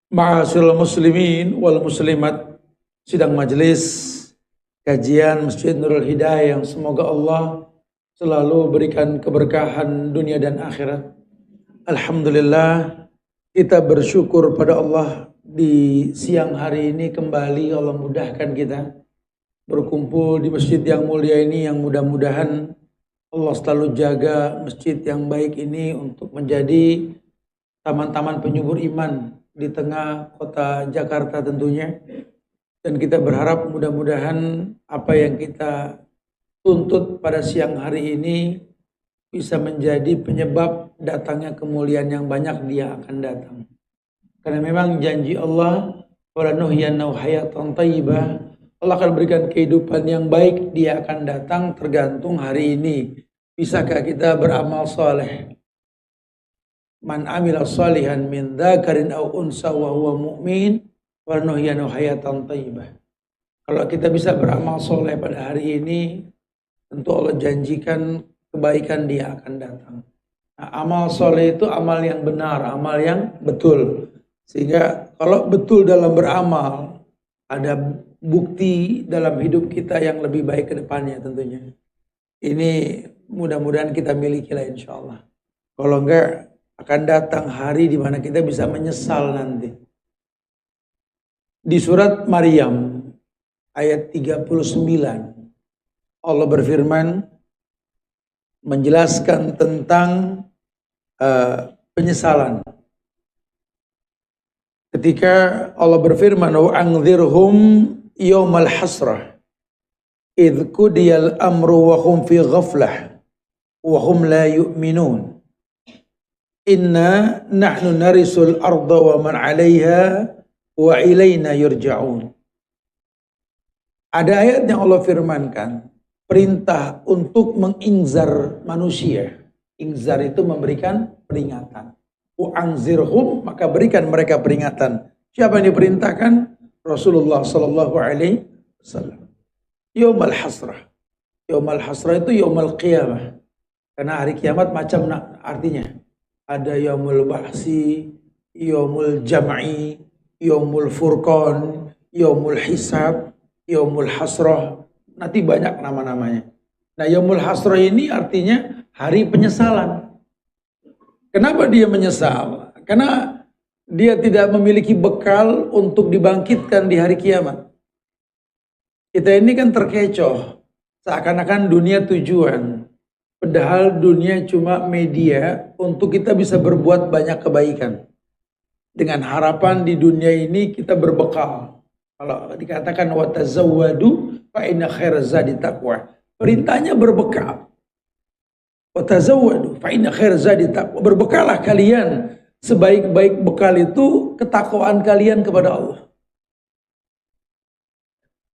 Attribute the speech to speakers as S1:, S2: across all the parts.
S1: Ma'asyiral muslimin wal muslimat, sidang majelis kajian Masjid Nurul Hidayah yang semoga Allah selalu berikan keberkahan dunia dan akhirat. Alhamdulillah, kita bersyukur pada Allah di siang hari ini kembali Allah mudahkan kita berkumpul di masjid yang mulia ini, yang mudah-mudahan Allah selalu jaga masjid yang baik ini untuk menjadi taman-taman penyubur iman di tengah kota Jakarta tentunya. Dan kita berharap mudah-mudahan apa yang kita tuntut pada siang hari ini bisa menjadi penyebab datangnya kemuliaan yang banyak dia akan datang. Karena memang janji Allah, walanuhyiyannahu hayatan thayyibah, Allah akan berikan kehidupan yang baik, dia akan datang tergantung hari ini. Bisakah kita beramal soleh? Man amila salihan min dzakarin aw unsa wa huwa mu'min wa nuhyanu hayatan thayyibah. Kalau kita bisa beramal soleh pada hari ini, tentu Allah janjikan kebaikan dia akan datang. Nah, amal soleh itu amal yang benar, amal yang betul. Sehingga kalau betul dalam beramal, ada bukti dalam hidup kita yang lebih baik ke depannya tentunya. Ini mudah-mudahan kita miliki lah insya Allah. Kalau enggak, akan datang hari di mana kita bisa menyesal nanti. Di surat Maryam ayat 39 Allah berfirman menjelaskan tentang penyesalan. Ketika Allah berfirman wa anzirhum yaumal hasrah idh qudiyal amru wa hum fi ghaflah wa hum la yu'minun. Inna nahnu narisul arda wa man 'alaiha wa ilaina yurja'un. Ada ayat yang Allah firmankan, perintah untuk mengingzar manusia. Ingzar itu memberikan peringatan. Wa anzirhum, maka berikan mereka peringatan. Siapa yang diperintahkan? Rasulullah sallallahu alaihi wasallam. Yaumal hasrah. Yaumal hasrah itu yaumul qiyamah. Karena hari kiamat macam artinya. Ada yaumul ba'si, yaumul jam'i, yaumul furqan, yaumul hisab, yaumul hasrah. Nanti banyak nama-namanya. Nah, yaumul hasrah ini artinya hari penyesalan. Kenapa dia menyesal? Karena dia tidak memiliki bekal untuk dibangkitkan di hari kiamat. Kita ini kan terkecoh, seakan-akan dunia tujuan. Padahal dunia cuma media untuk kita bisa berbuat banyak kebaikan. Dengan harapan di dunia ini kita berbekal. Kalau dikatakan wa tazawwadu fa inna khairaz zadi taqwa. Perintahnya berbekal. Wa tazawwadu fa inna khairaz zadi taqwa. Berbekalah kalian. Sebaik-baik bekal itu ketakwaan kalian kepada Allah.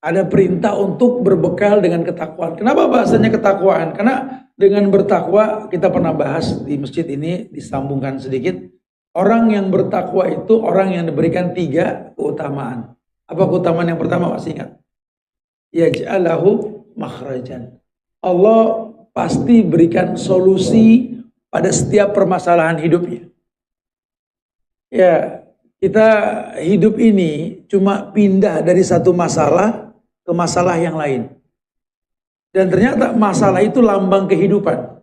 S1: Ada perintah untuk berbekal dengan ketakwaan. Kenapa bahasanya ketakwaan? Karena dengan bertakwa, kita pernah bahas di masjid ini, disambungkan sedikit. Orang yang bertakwa itu orang yang diberikan 3 keutamaan. Apa keutamaan yang pertama, masih ingat? Yaj'alahu makhrajan. Allah pasti berikan solusi pada setiap permasalahan hidupnya. Ya, kita hidup ini cuma pindah dari satu masalah ke masalah yang lain. Dan ternyata masalah itu lambang kehidupan.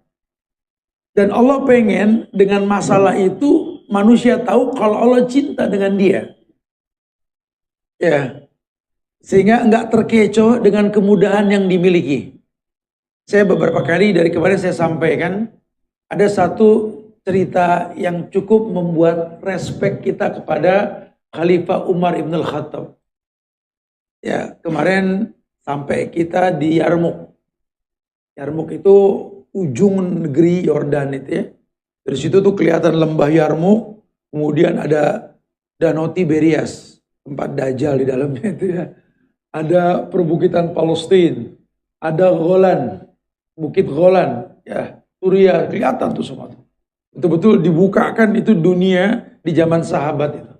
S1: Dan Allah pengen dengan masalah itu manusia tahu kalau Allah cinta dengan dia. Ya. Sehingga enggak terkecoh dengan kemudahan yang dimiliki. Saya beberapa kali dari kemarin saya sampaikan ada satu cerita yang cukup membuat respek kita kepada Khalifah Umar Ibn Al-Khattab. Ya, kemarin sampai kita di Yarmuk. Yarmuk itu ujung negeri Yordan itu ya. Dari situ tuh kelihatan lembah Yarmuk, kemudian ada Danau Tiberias, tempat Dajjal di dalamnya itu ya. Ada perbukitan Palestina, ada Golan, Bukit Golan, ya, Suriah, kelihatan tuh semua. Betul-betul dibukakan itu dunia di zaman sahabat itu.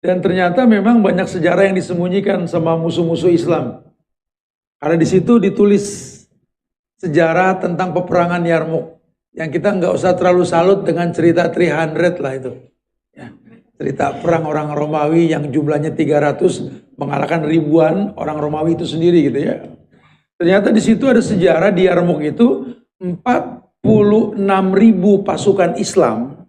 S1: Dan ternyata memang banyak sejarah yang disembunyikan sama musuh-musuh Islam. Karena di situ ditulis sejarah tentang peperangan Yarmuk. Yang kita nggak usah terlalu salut dengan cerita 300 lah itu. Ya. Cerita perang orang Romawi yang jumlahnya 300 mengalahkan ribuan orang Romawi itu sendiri gitu ya. Ternyata di situ ada sejarah di Yarmouk itu 46.000 pasukan Islam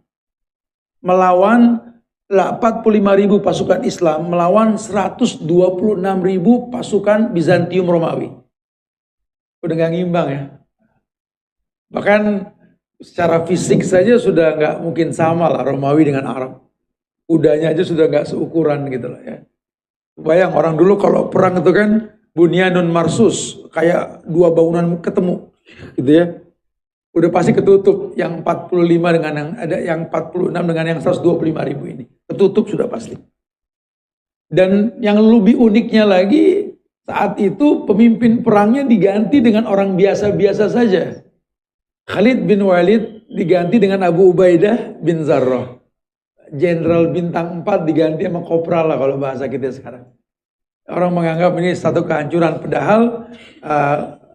S1: melawan 45.000 pasukan Islam melawan 126.000 pasukan Bizantium Romawi. Udah gak ngimbang ya. Bahkan secara fisik saja sudah nggak mungkin sama lah Romawi dengan Arab. Kudanya aja sudah nggak seukuran gitu lah ya. Bayang orang dulu kalau perang itu kan bunyanun marsus, kayak dua bangunan ketemu gitu ya. Udah pasti ketutup yang 45 dengan yang ada yang 46 dengan yang 125.000 ini. Ketutup sudah pasti. Dan yang lebih uniknya lagi saat itu pemimpin perangnya diganti dengan orang biasa-biasa saja. Khalid bin Walid diganti dengan Abu Ubaidah bin Zarrah. Jenderal bintang 4 diganti sama kopral lah kalau bahasa kita sekarang. Orang menganggap ini satu kehancuran. Padahal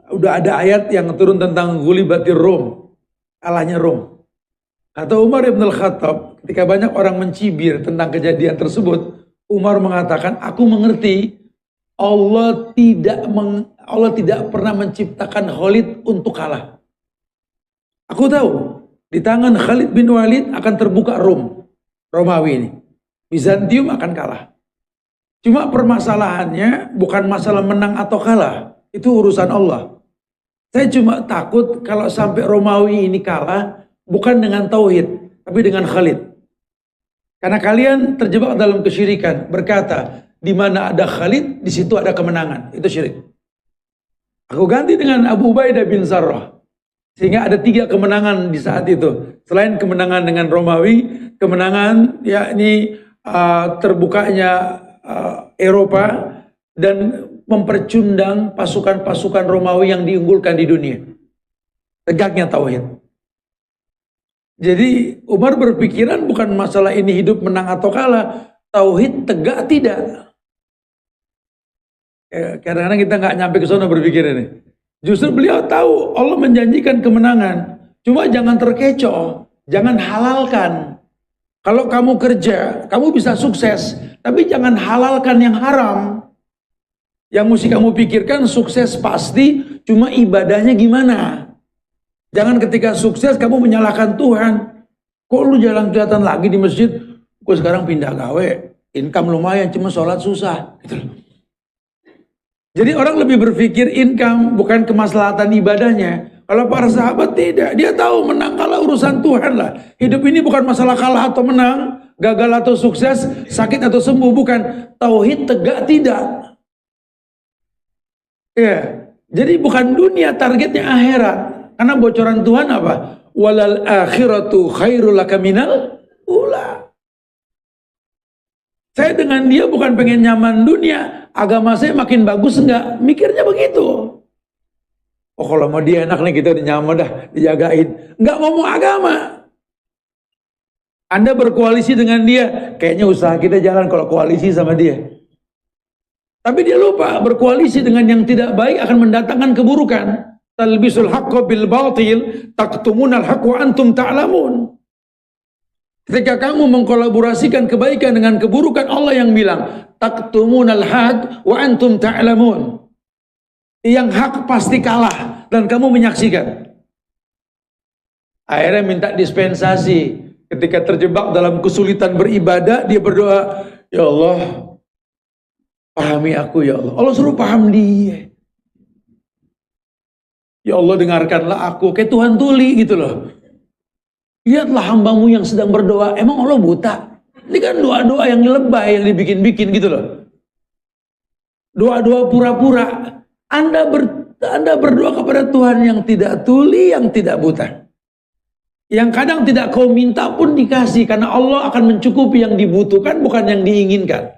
S1: udah ada ayat yang turun tentang Ghulibatir Rum. Kalahnya Rum. Kata Umar ibn al-Khattab, ketika banyak orang mencibir tentang kejadian tersebut, Umar mengatakan, aku mengerti Allah tidak pernah menciptakan Khalid untuk kalah. Aku tahu di tangan Khalid bin Walid akan terbuka Romawi ini. Bizantium akan kalah. Cuma permasalahannya bukan masalah menang atau kalah. Itu urusan Allah. Saya cuma takut kalau sampai Romawi ini kalah bukan dengan tauhid, tapi dengan Khalid. Karena kalian terjebak dalam kesyirikan, berkata, di mana ada Khalid, di situ ada kemenangan. Itu syirik. Aku ganti dengan Abu Ubaidah bin Zarrah. Sehingga ada 3 kemenangan di saat itu. Selain kemenangan dengan Romawi, kemenangan yakni terbukanya Eropa dan mempercundang pasukan-pasukan Romawi yang diunggulkan di dunia. Tegaknya tauhid. Jadi Umar berpikiran bukan masalah ini hidup menang atau kalah. Tauhid tegak tidak. Kadang-kadang kita nggak nyampe ke sana berpikir ini. Justru beliau tahu Allah menjanjikan kemenangan. Cuma jangan terkecoh. Jangan halalkan. Kalau kamu kerja, kamu bisa sukses. Tapi jangan halalkan yang haram. Yang mesti kamu pikirkan sukses pasti. Cuma ibadahnya gimana. Jangan ketika sukses kamu menyalahkan Tuhan. Kok lu jalan-jalan lagi di masjid? Gue sekarang pindah gawe. Income lumayan, cuma sholat susah. Gitu loh. Jadi orang lebih berpikir income bukan kemaslahatan ibadahnya. Kalau para sahabat tidak. Dia tahu menang kalah urusan Tuhan lah. Hidup ini bukan masalah kalah atau menang. Gagal atau sukses. Sakit atau sembuh. Bukan. Tauhid tegak tidak. Ya. Jadi bukan dunia, targetnya akhirat. Karena bocoran Tuhan apa? Walal akhiratu khairul laka minal ula. Saya dengan dia bukan pengen nyaman dunia. Agama saya makin bagus enggak? Mikirnya begitu. Oh kalau mau dia enak nih kita udah nyaman dah, dijagain. Enggak ngomong agama. Anda berkoalisi dengan dia. Kayaknya usaha kita jalan kalau koalisi sama dia. Tapi dia lupa berkoalisi dengan yang tidak baik akan mendatangkan keburukan. Talbisul haqqo bil batil, taktumunal haqq wa antum ta'lamun. Ketika kamu mengkolaborasikan kebaikan dengan keburukan, Allah yang bilang, taktumunal haq wa antum ta'lamun. Yang hak pasti kalah dan kamu menyaksikan. Akhirnya minta dispensasi. Ketika terjebak dalam kesulitan beribadah, dia berdoa, ya Allah, pahami aku ya Allah. Allah suruh paham dia. Ya Allah dengarkanlah aku. Kayak Tuhan tuli gitu loh. Lihatlah hambamu yang sedang berdoa. Emang Allah buta? Ini kan doa-doa yang lebay, yang dibikin-bikin gitu loh. Doa-doa pura-pura. Anda berdoa kepada Tuhan yang tidak tuli, yang tidak buta. Yang kadang tidak kau minta pun dikasih. Karena Allah akan mencukupi yang dibutuhkan, bukan yang diinginkan.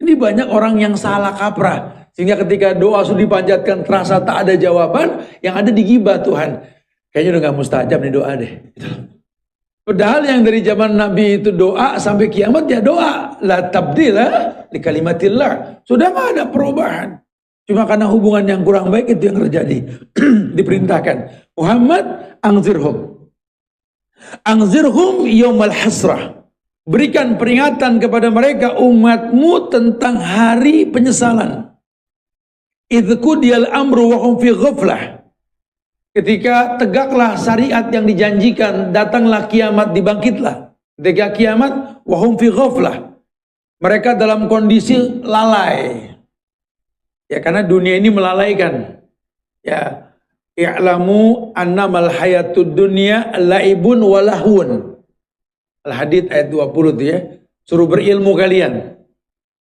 S1: Ini banyak orang yang salah kaprah. Sehingga ketika doa sudah dipanjatkan, terasa tak ada jawaban, yang ada digibah Tuhan. Kayaknya udah gak mustajab nih doa deh. Padahal yang dari zaman Nabi itu doa sampai kiamat ya doa. La tabdila li kalimatillah. Sudah gak ada perubahan. Cuma karena hubungan yang kurang baik itu yang terjadi. Diperintahkan. Muhammad angzirhum. Angzirhum yawmal hasrah. Berikan peringatan kepada mereka umatmu tentang hari penyesalan. Idh qudiyal amru wa hum fi ghaflah. Ketika tegaklah syariat yang dijanjikan, datanglah kiamat, dibangkitlah. Ketika kiamat, wa hum fi ghaflah. Mereka dalam kondisi lalai. Ya, karena dunia ini melalaikan. Ya, i'lamu annamal hayatud dunya laibun wa lahun. Al-Hadid ayat 20 itu ya. Suruh berilmu kalian.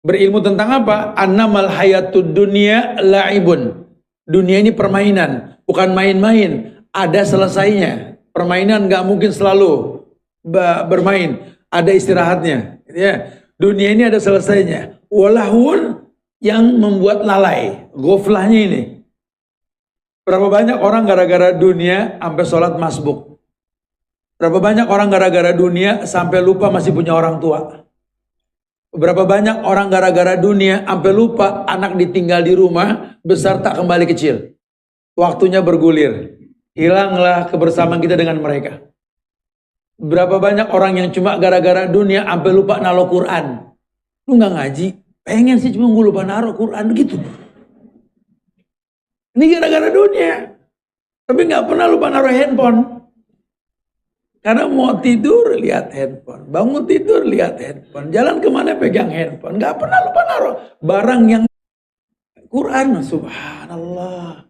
S1: Berilmu tentang apa? Annamal hayatud dunya laibun. Dunia ini permainan, bukan main-main. Ada selesainya. Permainan gak mungkin selalu bermain. Ada istirahatnya. Ya. Dunia ini ada selesainya. Walahun yang membuat lalai. Ghaflahnya ini. Berapa banyak orang gara-gara dunia sampai sholat masbuk. Berapa banyak orang gara-gara dunia sampai lupa masih punya orang tua. Berapa banyak orang gara-gara dunia sampai lupa anak ditinggal di rumah, besar tak kembali kecil. Waktunya bergulir. Hilanglah kebersamaan kita dengan mereka. Berapa banyak orang yang cuma gara-gara dunia sampai lupa naruh Quran. Lu nggak ngaji? Pengen sih cuma gue lupa naruh Quran gitu. Ini gara-gara dunia. Tapi nggak pernah lupa naruh handphone. Karena mau tidur lihat handphone, bangun tidur lihat handphone, jalan kemana pegang handphone, nggak pernah lupa naruh barang yang Quran. Subhanallah.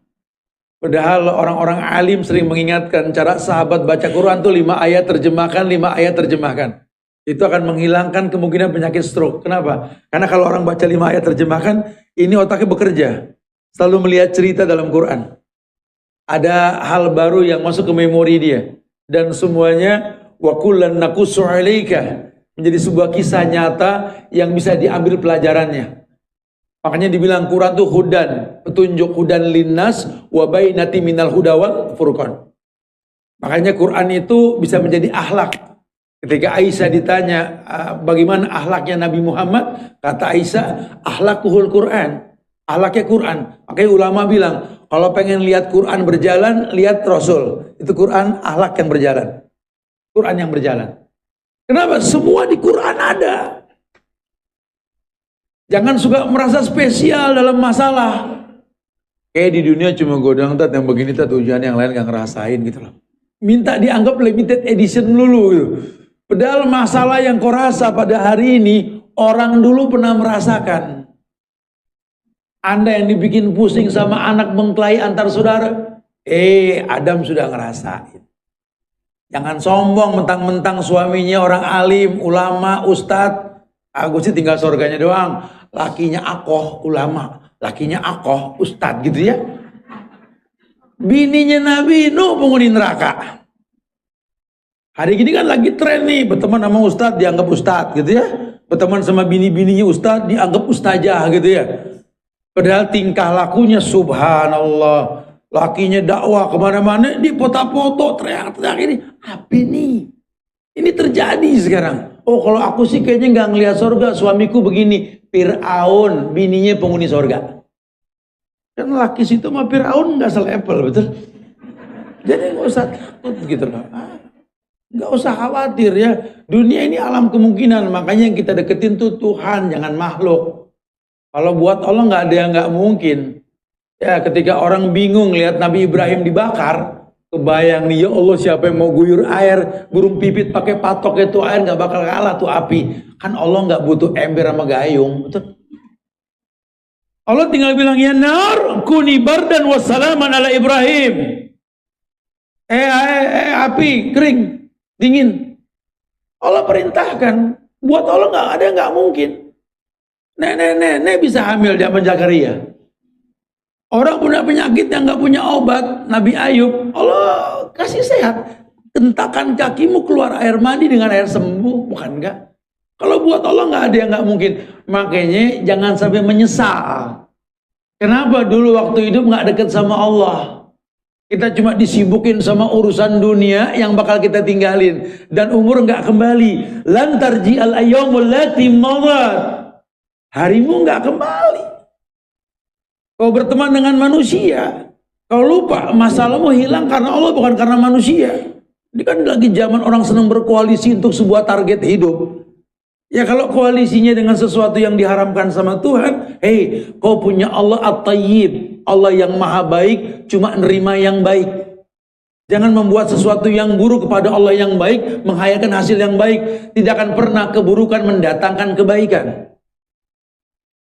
S1: Padahal orang-orang alim sering mengingatkan cara sahabat baca Quran tuh 5 ayat terjemahkan, 5 ayat terjemahkan. Itu akan menghilangkan kemungkinan penyakit stroke. Kenapa? Karena kalau orang baca 5 ayat terjemahkan, ini otaknya bekerja, selalu melihat cerita dalam Quran. Ada hal baru yang masuk ke memori dia. Dan semuanya wa kullan naqussu 'alaika, menjadi sebuah kisah nyata yang bisa diambil pelajarannya. Makanya dibilang Quran itu hudan, petunjuk, hudan linnas wa bainati minal huda wal furqan. Makanya Quran itu bisa menjadi akhlak. Ketika Aisyah ditanya bagaimana akhlaknya Nabi Muhammad, kata Aisyah, akhlakuhul Quran. Akhlaknya Quran. Makanya ulama bilang, kalau pengen lihat Quran berjalan, lihat Rasul. Itu Quran, akhlak yang berjalan. Quran yang berjalan. Kenapa? Semua di Quran ada. Jangan suka merasa spesial dalam masalah. Kayak di dunia cuma godang tat yang begini tat, ujian yang lain gak ngerasain gitu loh. Minta dianggap limited edition dulu gitu. Padahal masalah yang kau rasa pada hari ini, orang dulu pernah merasakan. Anda yang dibikin pusing sama anak mengkelahi antar saudara, Adam sudah ngerasain. Jangan sombong mentang-mentang suaminya orang alim, ulama, ustadz. Aku sih tinggal surganya doang. Lakinya akoh, ulama. Lakinya akoh, ustadz gitu ya. Bininya Nabi Nuh penghuni neraka. Hari gini kan lagi tren nih, berteman sama ustadz dianggap ustadz gitu ya. Berteman sama bini-bininya ustadz dianggap ustazah gitu ya. Padahal tingkah lakunya subhanallah. Lakinya dakwah kemana-mana, di foto-foto teriak-teriak ini. Apa nih? Ini terjadi sekarang. Oh kalau aku sih kayaknya nggak ngelihat surga, suamiku begini. Fir'aun, bininya penghuni surga. Kan laki situ sama Fir'aun nggak selevel, betul? Jadi nggak usah takut gitu loh. Nggak usah khawatir ya. Dunia ini alam kemungkinan, makanya yang kita deketin tuh Tuhan, jangan makhluk. Kalau buat Allah nggak ada yang nggak mungkin. Ya ketika orang bingung lihat Nabi Ibrahim dibakar, kebayang nih ya Allah siapa yang mau guyur air, burung pipit pakai patok itu air nggak bakal kalah tuh api. Kan Allah nggak butuh ember sama gayung, betul? Allah tinggal bilang ya nar kuni bardan wassalaman ala Ibrahim. Api kering, dingin. Allah perintahkan. Buat Allah nggak ada yang nggak mungkin. Nenek bisa hamil zaman Zakaria. Orang punya penyakit yang nggak punya obat, Nabi Ayub, Allah kasih sehat. Hentakan kakimu keluar air mandi dengan air sembuh, bukan enggak? Kalau buat Allah nggak ada yang nggak mungkin. Makanya jangan sampai menyesal. Kenapa dulu waktu hidup nggak deket sama Allah? Kita cuma disibukin sama urusan dunia yang bakal kita tinggalin dan umur nggak kembali. Lan tarji'al ayyamul lati madat. Harimu nggak kembali. Kau berteman dengan manusia, kau lupa masalahmu hilang karena Allah bukan karena manusia. Ini kan lagi zaman orang senang berkoalisi untuk sebuah target hidup. Ya kalau koalisinya dengan sesuatu yang diharamkan sama Tuhan, hei, kau punya Allah At-Tayyib, Allah yang maha baik, cuma nerima yang baik. Jangan membuat sesuatu yang buruk kepada Allah yang baik, menghayalkan hasil yang baik. Tidak akan pernah keburukan mendatangkan kebaikan.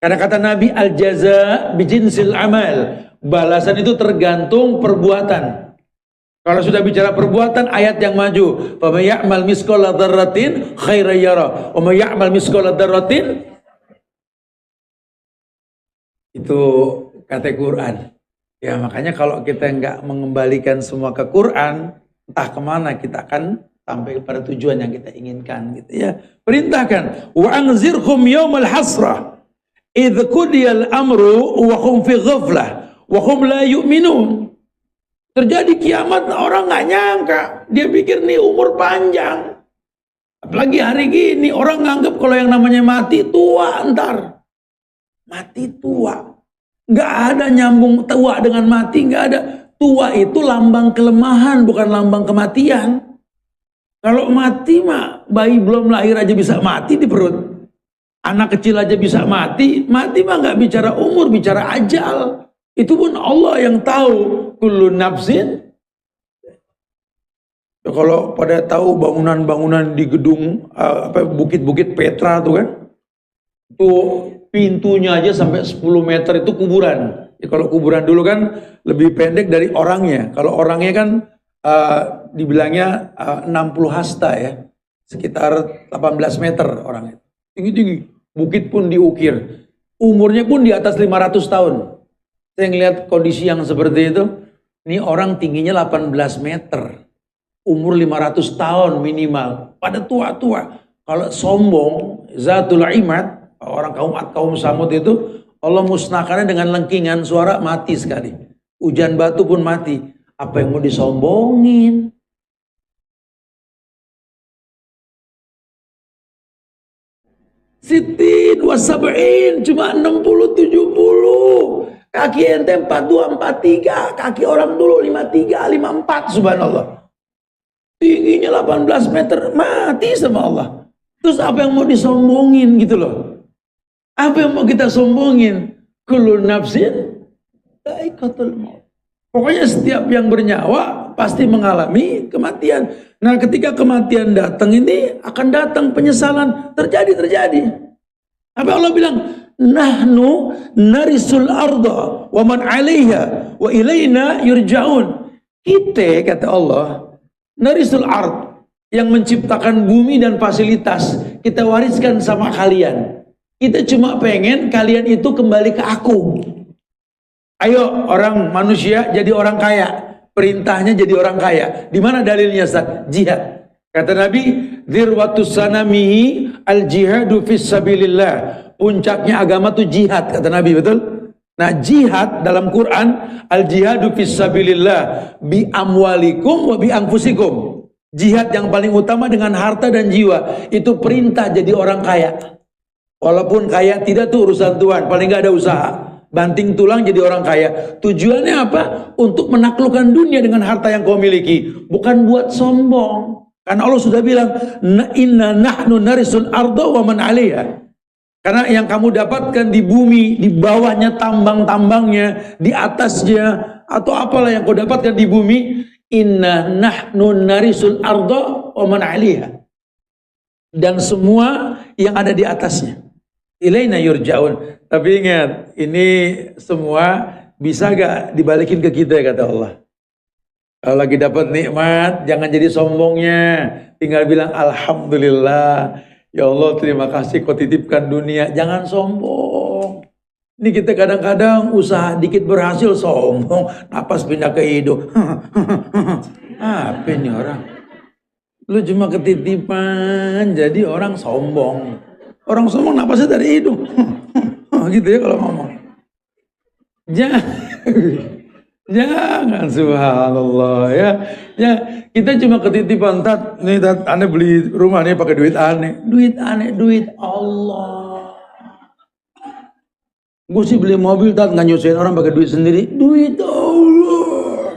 S1: Karena kata Nabi, al-jaza bijinsil amal. Balasan itu tergantung perbuatan. Kalau sudah bicara perbuatan, ayat yang maju. Fa may ya'mal misqala dzarratin khairan yara, wa may ya'mal misqala dzarratin, itu kata Quran. Ya makanya kalau kita nggak mengembalikan semua ke Quran, entah kemana kita akan sampai pada tujuan yang kita inginkan gitu ya. Perintahkan wa anzirhum yaumal hasrah idz qudiyal amru wa hum fi ghaflah wa hum la yu'minun. Terjadi kiamat, orang nggak nyangka. Dia pikir nih umur panjang. Apalagi hari gini, orang nganggap kalau yang namanya mati tua ntar. Mati tua. Nggak ada nyambung tua dengan mati, nggak ada. Tua itu lambang kelemahan, bukan lambang kematian. Kalau mati mah, bayi belum lahir aja bisa mati di perut. Anak kecil aja bisa mati. Mati mah nggak bicara umur, bicara ajal. Itu pun Allah yang tahu. Kullu nafsin. Ya, kalau pada tahu bangunan-bangunan di gedung bukit-bukit Petra tuh kan, itu pintunya aja sampai 10 meter itu kuburan. Ya, kalau kuburan dulu kan lebih pendek dari orangnya. Kalau orangnya kan dibilangnya 60 hasta ya, sekitar 18 meter orangnya. Tinggi-tinggi. Bukit pun diukir. Umurnya pun di atas 500 tahun. Saya ngelihat kondisi yang seperti itu, ini orang tingginya 18 meter, umur 500 tahun minimal, pada tua-tua. Kalau sombong, zatul imad, orang kaum Samud itu, Allah musnahkannya dengan lengkingan suara, mati sekali. Hujan batu pun mati. Apa yang mau disombongin? Sitin wasab'in, cuma 60-70. Kaki ente 42, 43, kaki orang dulu 53, 54, subhanallah. Tingginya 18 meter, mati sama Allah. Terus apa yang mau disombongin gitu loh? Apa yang mau kita sombongin? Kullu nafsin dha'iqatul maut. Pokoknya setiap yang bernyawa pasti mengalami kematian. Nah ketika kematian datang ini akan datang penyesalan. Terjadi. Apa Allah bilang? Nahnu narisul arda wa man 'alaiha wa ilaina yurja'un. Kita kata Allah, narisul ard, yang menciptakan bumi dan fasilitas, kita wariskan sama kalian. Kita cuma pengen kalian itu kembali ke aku. Ayo orang manusia jadi orang kaya, perintahnya jadi orang kaya. Di mana dalilnya Ustaz? Jihad. Kata Nabi, dzirwatus sanamihi al jihadu fis sabilillah. Puncaknya agama itu jihad, kata Nabi, betul? Nah, jihad dalam Quran, al jihadu fis sabilillah bi amwalikum wa bi anfusikum. Jihad yang paling utama dengan harta dan jiwa. Itu perintah jadi orang kaya. Walaupun kaya tidak tuh urusan Tuhan, paling gak ada usaha. Banting tulang jadi orang kaya. Tujuannya apa? Untuk menaklukkan dunia dengan harta yang kau miliki, bukan buat sombong. Karena Allah sudah bilang, inna nahnu narisul arda wa man 'alaiha. Karena yang kamu dapatkan di bumi, di bawahnya tambang-tambangnya, di atasnya, atau apalah yang kau dapatkan di bumi, inna nahnu narisul arda wa man 'alaiha. Dan semua yang ada di atasnya. Ilaina yurja'un. Tapi ingat, ini semua bisa gak dibalikin ke kita, kata Allah. Kalau lagi dapat nikmat, jangan jadi sombongnya. Tinggal bilang alhamdulillah. Ya Allah, terima kasih kau titipkan dunia. Jangan sombong. Ini kita kadang-kadang usaha dikit berhasil, sombong. Napas pindah ke hidung. Apa ini orang? Lu cuma ketitipan, jadi orang sombong. Orang sombong napasnya dari hidung. Gitu ya kalau ngomong. Jangan, subhanallah ya. Ya, kita cuma ketitipan, tat, nih tat, aneh beli rumah nih pakai duit aneh. Duit aneh, duit Allah. Gue sih beli mobil, tat, nggak nyusahin orang pakai duit sendiri. Duit Allah.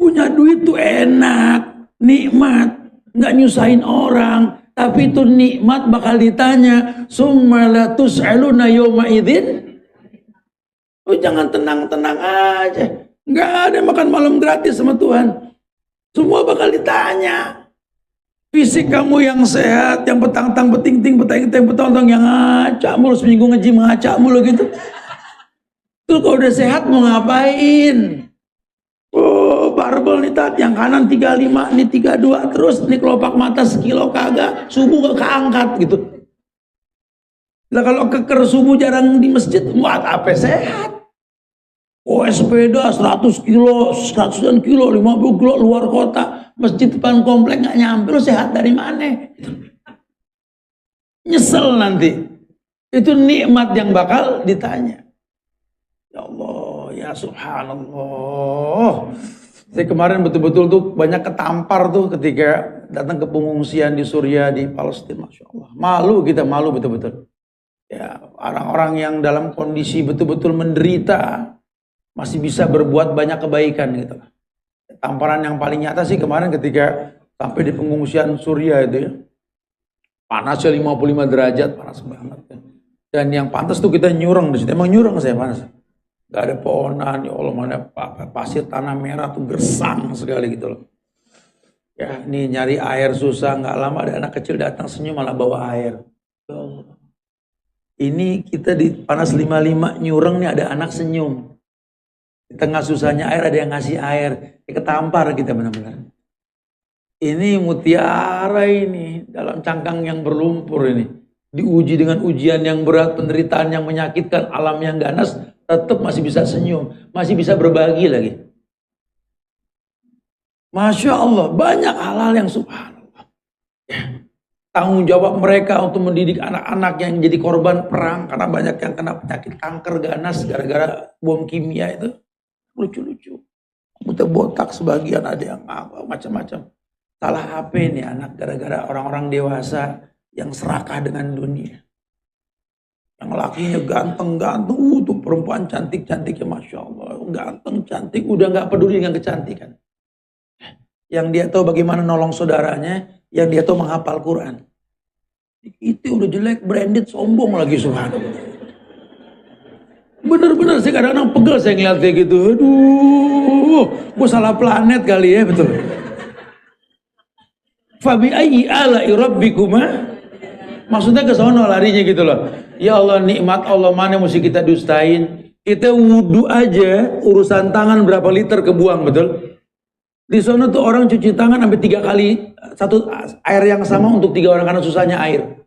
S1: Punya duit tuh enak, nikmat, nggak nyusahin orang. Tapi itu nikmat bakal ditanya. Summa la tus'aluna yawma idzin. Oh, jangan tenang-tenang aja. Nggak ada makan malam gratis sama Tuhan. Semua bakal ditanya. Fisik kamu yang sehat, yang petang-tang, beting-ting, betang-betang, yang ngaca mulu, seminggu nge-gym ngaca mulu gitu. Terus kalau udah sehat mau ngapain? Oh, barbel nih tat, yang kanan 35, nih 32, terus nih kelopak mata sekilo kagak, subuh gak keangkat gitu. Lah kalau keker subuh jarang di masjid, buat apa sehat? Oh, sepeda 100 kilo, 100 kilo, 50 kilo luar kota, masjid depan komplek gak nyampe, lo sehat dari mana? Nyesel nanti. Itu nikmat yang bakal ditanya. Ya Allah, ya subhanallah. Saya kemarin betul-betul tuh banyak ketampar tuh ketika datang ke pengungsian di Suriah, di Palestina. Masya Allah. Malu kita, malu betul-betul. Ya, orang-orang yang dalam kondisi betul-betul menderita masih bisa berbuat banyak kebaikan gitu. Tamparan yang paling nyata sih kemarin ketika sampai di pengungsian Suriah itu ya. Panasnya 55 derajat, panas banget kan. Dan yang pantas tuh kita nyurang di situ. Emang nyurang saya panas. Gak ada pohonan, ya Allah, mana pasir tanah merah tuh gersang sekali gitu loh. Ya, ini nyari air susah, nggak lama ada anak kecil datang senyum malah bawa air. Ya Allah. Ini kita di panas 55 nyurang nih ada anak senyum. Di tengah susahnya air ada yang ngasih air. Ketampar kita benar-benar. Ini mutiara ini dalam cangkang yang berlumpur ini. Diuji dengan ujian yang berat, penderitaan yang menyakitkan, alam yang ganas, tetap masih bisa senyum, masih bisa berbagi lagi. Masya Allah, banyak hal-hal yang subhanallah. Ya. Tanggung jawab mereka untuk mendidik anak-anak yang jadi korban perang, karena banyak yang kena penyakit kanker ganas gara-gara bom kimia itu. Lucu-lucu. Buta botak sebagian, ada yang apa, macam-macam. Salah HP nih anak gara-gara orang-orang dewasa yang serakah dengan dunia. Yang lakinya ganteng-ganteng, tuh perempuan cantik-cantik ya Masya Allah. Ganteng, cantik, udah gak peduli dengan kecantikan. Yang dia tahu bagaimana nolong saudaranya, yang dia tahu menghafal Quran. Itu udah jelek, branded, sombong lagi subhanallah. Bener-bener saya kadang-kadang pegel saya ngeliat kayak gitu. Aduh, gue salah planet kali ya, betul. Fabi ayyi ala'i rabbikuma. Maksudnya ke sono larinya gitu loh. Ya Allah, nikmat Allah mana mesti kita dustain. Kita wudhu aja urusan tangan berapa liter kebuang, betul? Di sono tuh orang cuci tangan sampai 3 kali satu air yang sama untuk 3 orang karena susahnya air.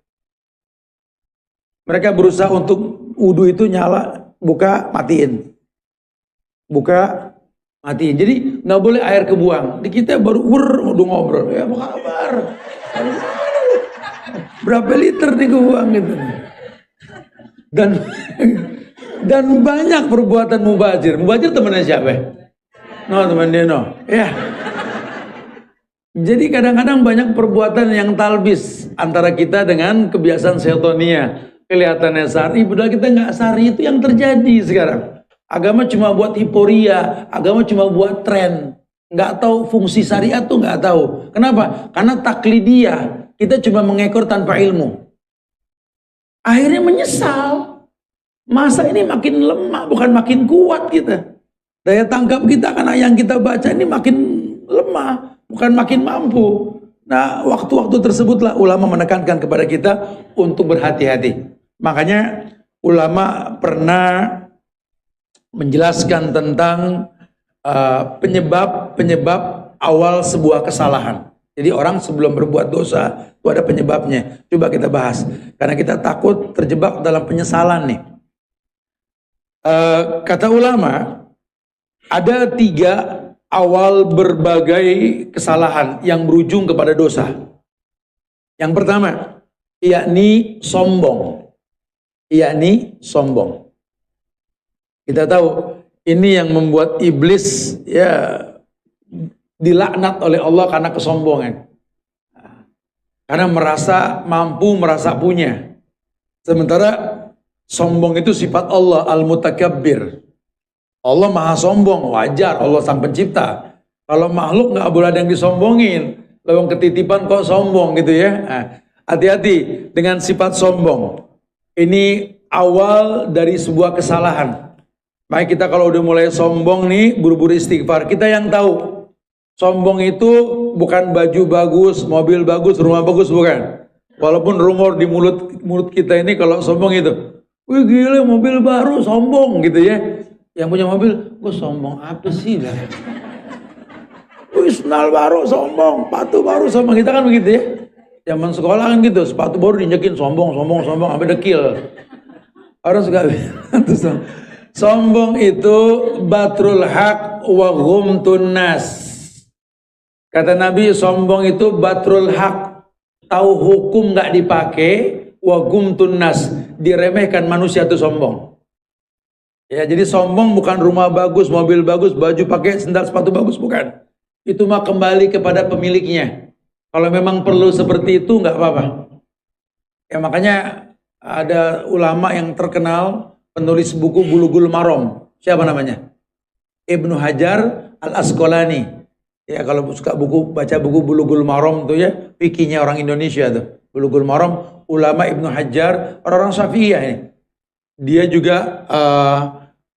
S1: Mereka berusaha untuk wudhu itu nyala, buka, matiin. Buka, matiin. Jadi nggak boleh air kebuang. Di kita baru udah ngobrol. Ya apa kabar? Berapa liter nih kebuang gitu. Dan banyak perbuatan mubazir. Mubazir temannya siapa? No, teman dia no. Ya. Jadi kadang-kadang banyak perbuatan yang talbis antara kita dengan kebiasaan setonia. Kelihatannya syar'i, padahal kita nggak syar'i. Itu yang terjadi sekarang. Agama cuma buat hiporia, agama cuma buat tren. Nggak tahu fungsi syariat tuh nggak tahu. Kenapa? Karena taklidiyah. Kita cuma mengekor tanpa ilmu. Akhirnya menyesal. Masa ini makin lemah, bukan makin kuat kita. Daya tangkap kita karena yang kita baca ini makin lemah, bukan makin mampu. Nah, waktu-waktu tersebutlah ulama menekankan kepada kita untuk berhati-hati. Makanya ulama pernah menjelaskan tentang penyebab awal sebuah kesalahan. Jadi orang sebelum berbuat dosa itu ada penyebabnya. Coba kita bahas. Karena kita takut terjebak dalam penyesalan nih. Kata ulama, ada 3 awal berbagai kesalahan yang berujung kepada dosa. Yang pertama, yakni sombong. Kita tahu ini yang membuat iblis ya dilaknat oleh Allah karena kesombongan. Karena merasa mampu, merasa punya. Sementara sombong itu sifat Allah, al-mutakabbir. Allah maha sombong, wajar, Allah sang pencipta. Kalau makhluk nggak boleh ada yang disombongin. Lawang ketitipan kok sombong gitu ya. Nah, Hati-hati dengan sifat sombong. Ini awal dari sebuah kesalahan. Makanya kita kalau udah mulai sombong nih, buru-buru istighfar. Kita yang tahu, sombong itu bukan baju bagus, mobil bagus, rumah bagus, bukan. Walaupun rumor di mulut kita ini kalau sombong itu, wih gila mobil baru, sombong gitu ya. Yang punya mobil, gue sombong apa sih lah? Wih sendal baru, sombong. Sepatu baru, sombong. Kita kan begitu ya. Zaman sekolah kan gitu, sepatu baru dinjekin sombong, sampai dekil. Orang suka bilang, sombong itu batrul haq wa ghumtun nas. Kata Nabi, sombong itu batrul haq, tahu hukum nggak dipakai, wa ghumtun nas, diremehkan manusia itu sombong. Ya, jadi sombong bukan rumah bagus, mobil bagus, baju pakai, sendal sepatu bagus, bukan. Itu mah kembali kepada pemiliknya. Kalau memang perlu seperti itu nggak apa-apa. Ya makanya ada ulama yang terkenal penulis buku Bulughul Maram. Siapa namanya? Ibnu Hajar Al-Asqalani. Ya kalau suka baca buku Bulughul Maram tuh ya, fikihnya orang Indonesia tuh. Bulughul Maram, ulama Ibnu Hajar, orang-orang Syafi'iyah ini. Dia juga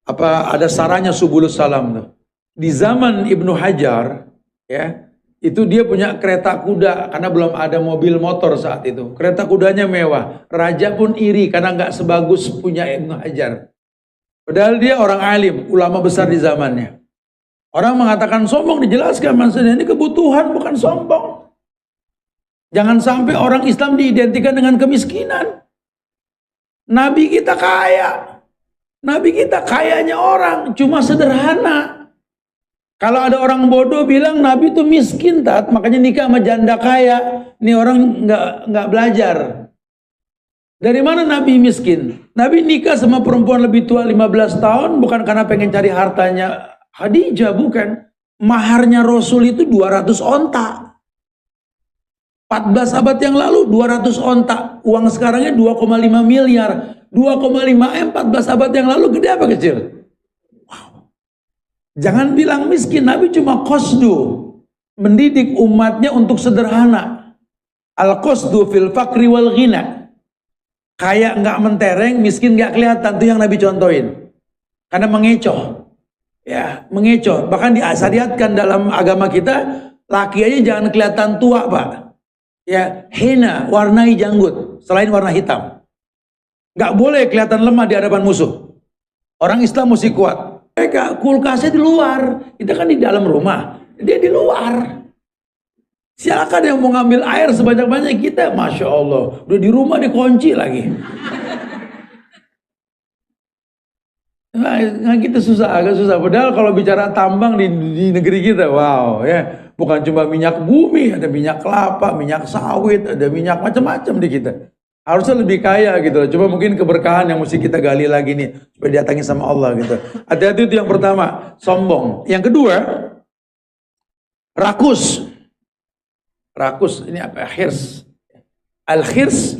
S1: ada sarannya Subulus Salam tuh. Di zaman Ibnu Hajar ya, itu dia punya kereta kuda karena belum ada mobil motor saat itu. Kereta kudanya mewah. Raja pun iri karena nggak sebagus punya Ibnu Hajar. Padahal dia orang alim, ulama besar di zamannya. Orang mengatakan sombong, dijelaskan maksudnya ini kebutuhan bukan sombong. Jangan sampai orang Islam diidentikan dengan kemiskinan. Nabi kita kaya. Nabi kita kayanya orang, cuma sederhana. Kalau ada orang bodoh bilang Nabi itu miskin, makanya nikah sama janda kaya. Ini orang nggak belajar. Dari mana Nabi miskin? Nabi nikah sama perempuan lebih tua 15 tahun bukan karena pengen cari hartanya Khadijah, bukan. Maharnya Rasul itu 200 onta. 14 abad yang lalu 200 onta. Uang sekarangnya 2,5 miliar. 2,5 14 abad yang lalu gede apa kecil? Jangan bilang miskin, Nabi cuma qasdu, mendidik umatnya untuk sederhana. Al-qasdu fil fakri wal ghina. Kaya nggak mentereng, miskin nggak kelihatan, itu yang Nabi contohin. Karena mengecoh. Ya, mengecoh. Bahkan diasyariatkan dalam agama kita, laki aja jangan kelihatan tua, Pak. Ya, hina, warnai janggut, selain warna hitam. Nggak boleh kelihatan lemah di hadapan musuh. Orang Islam mesti kuat. Mereka kulkasnya di luar, kita kan di dalam rumah, dia di luar. Silakan yang mau ngambil air sebanyak-banyak, kita Masya Allah, udah di rumah dikunci lagi. Nah kita agak susah. Padahal kalau bicara tambang di negeri kita, wow ya, bukan cuma minyak bumi, ada minyak kelapa, minyak sawit, ada minyak macam-macam di kita. Harusnya lebih kaya gitu. Coba mungkin keberkahan yang mesti kita gali lagi nih supaya didatangi sama Allah gitu. Hati-hati, itu yang pertama, sombong. Yang kedua, rakus. Rakus ini apa? Khirs. Al-khirs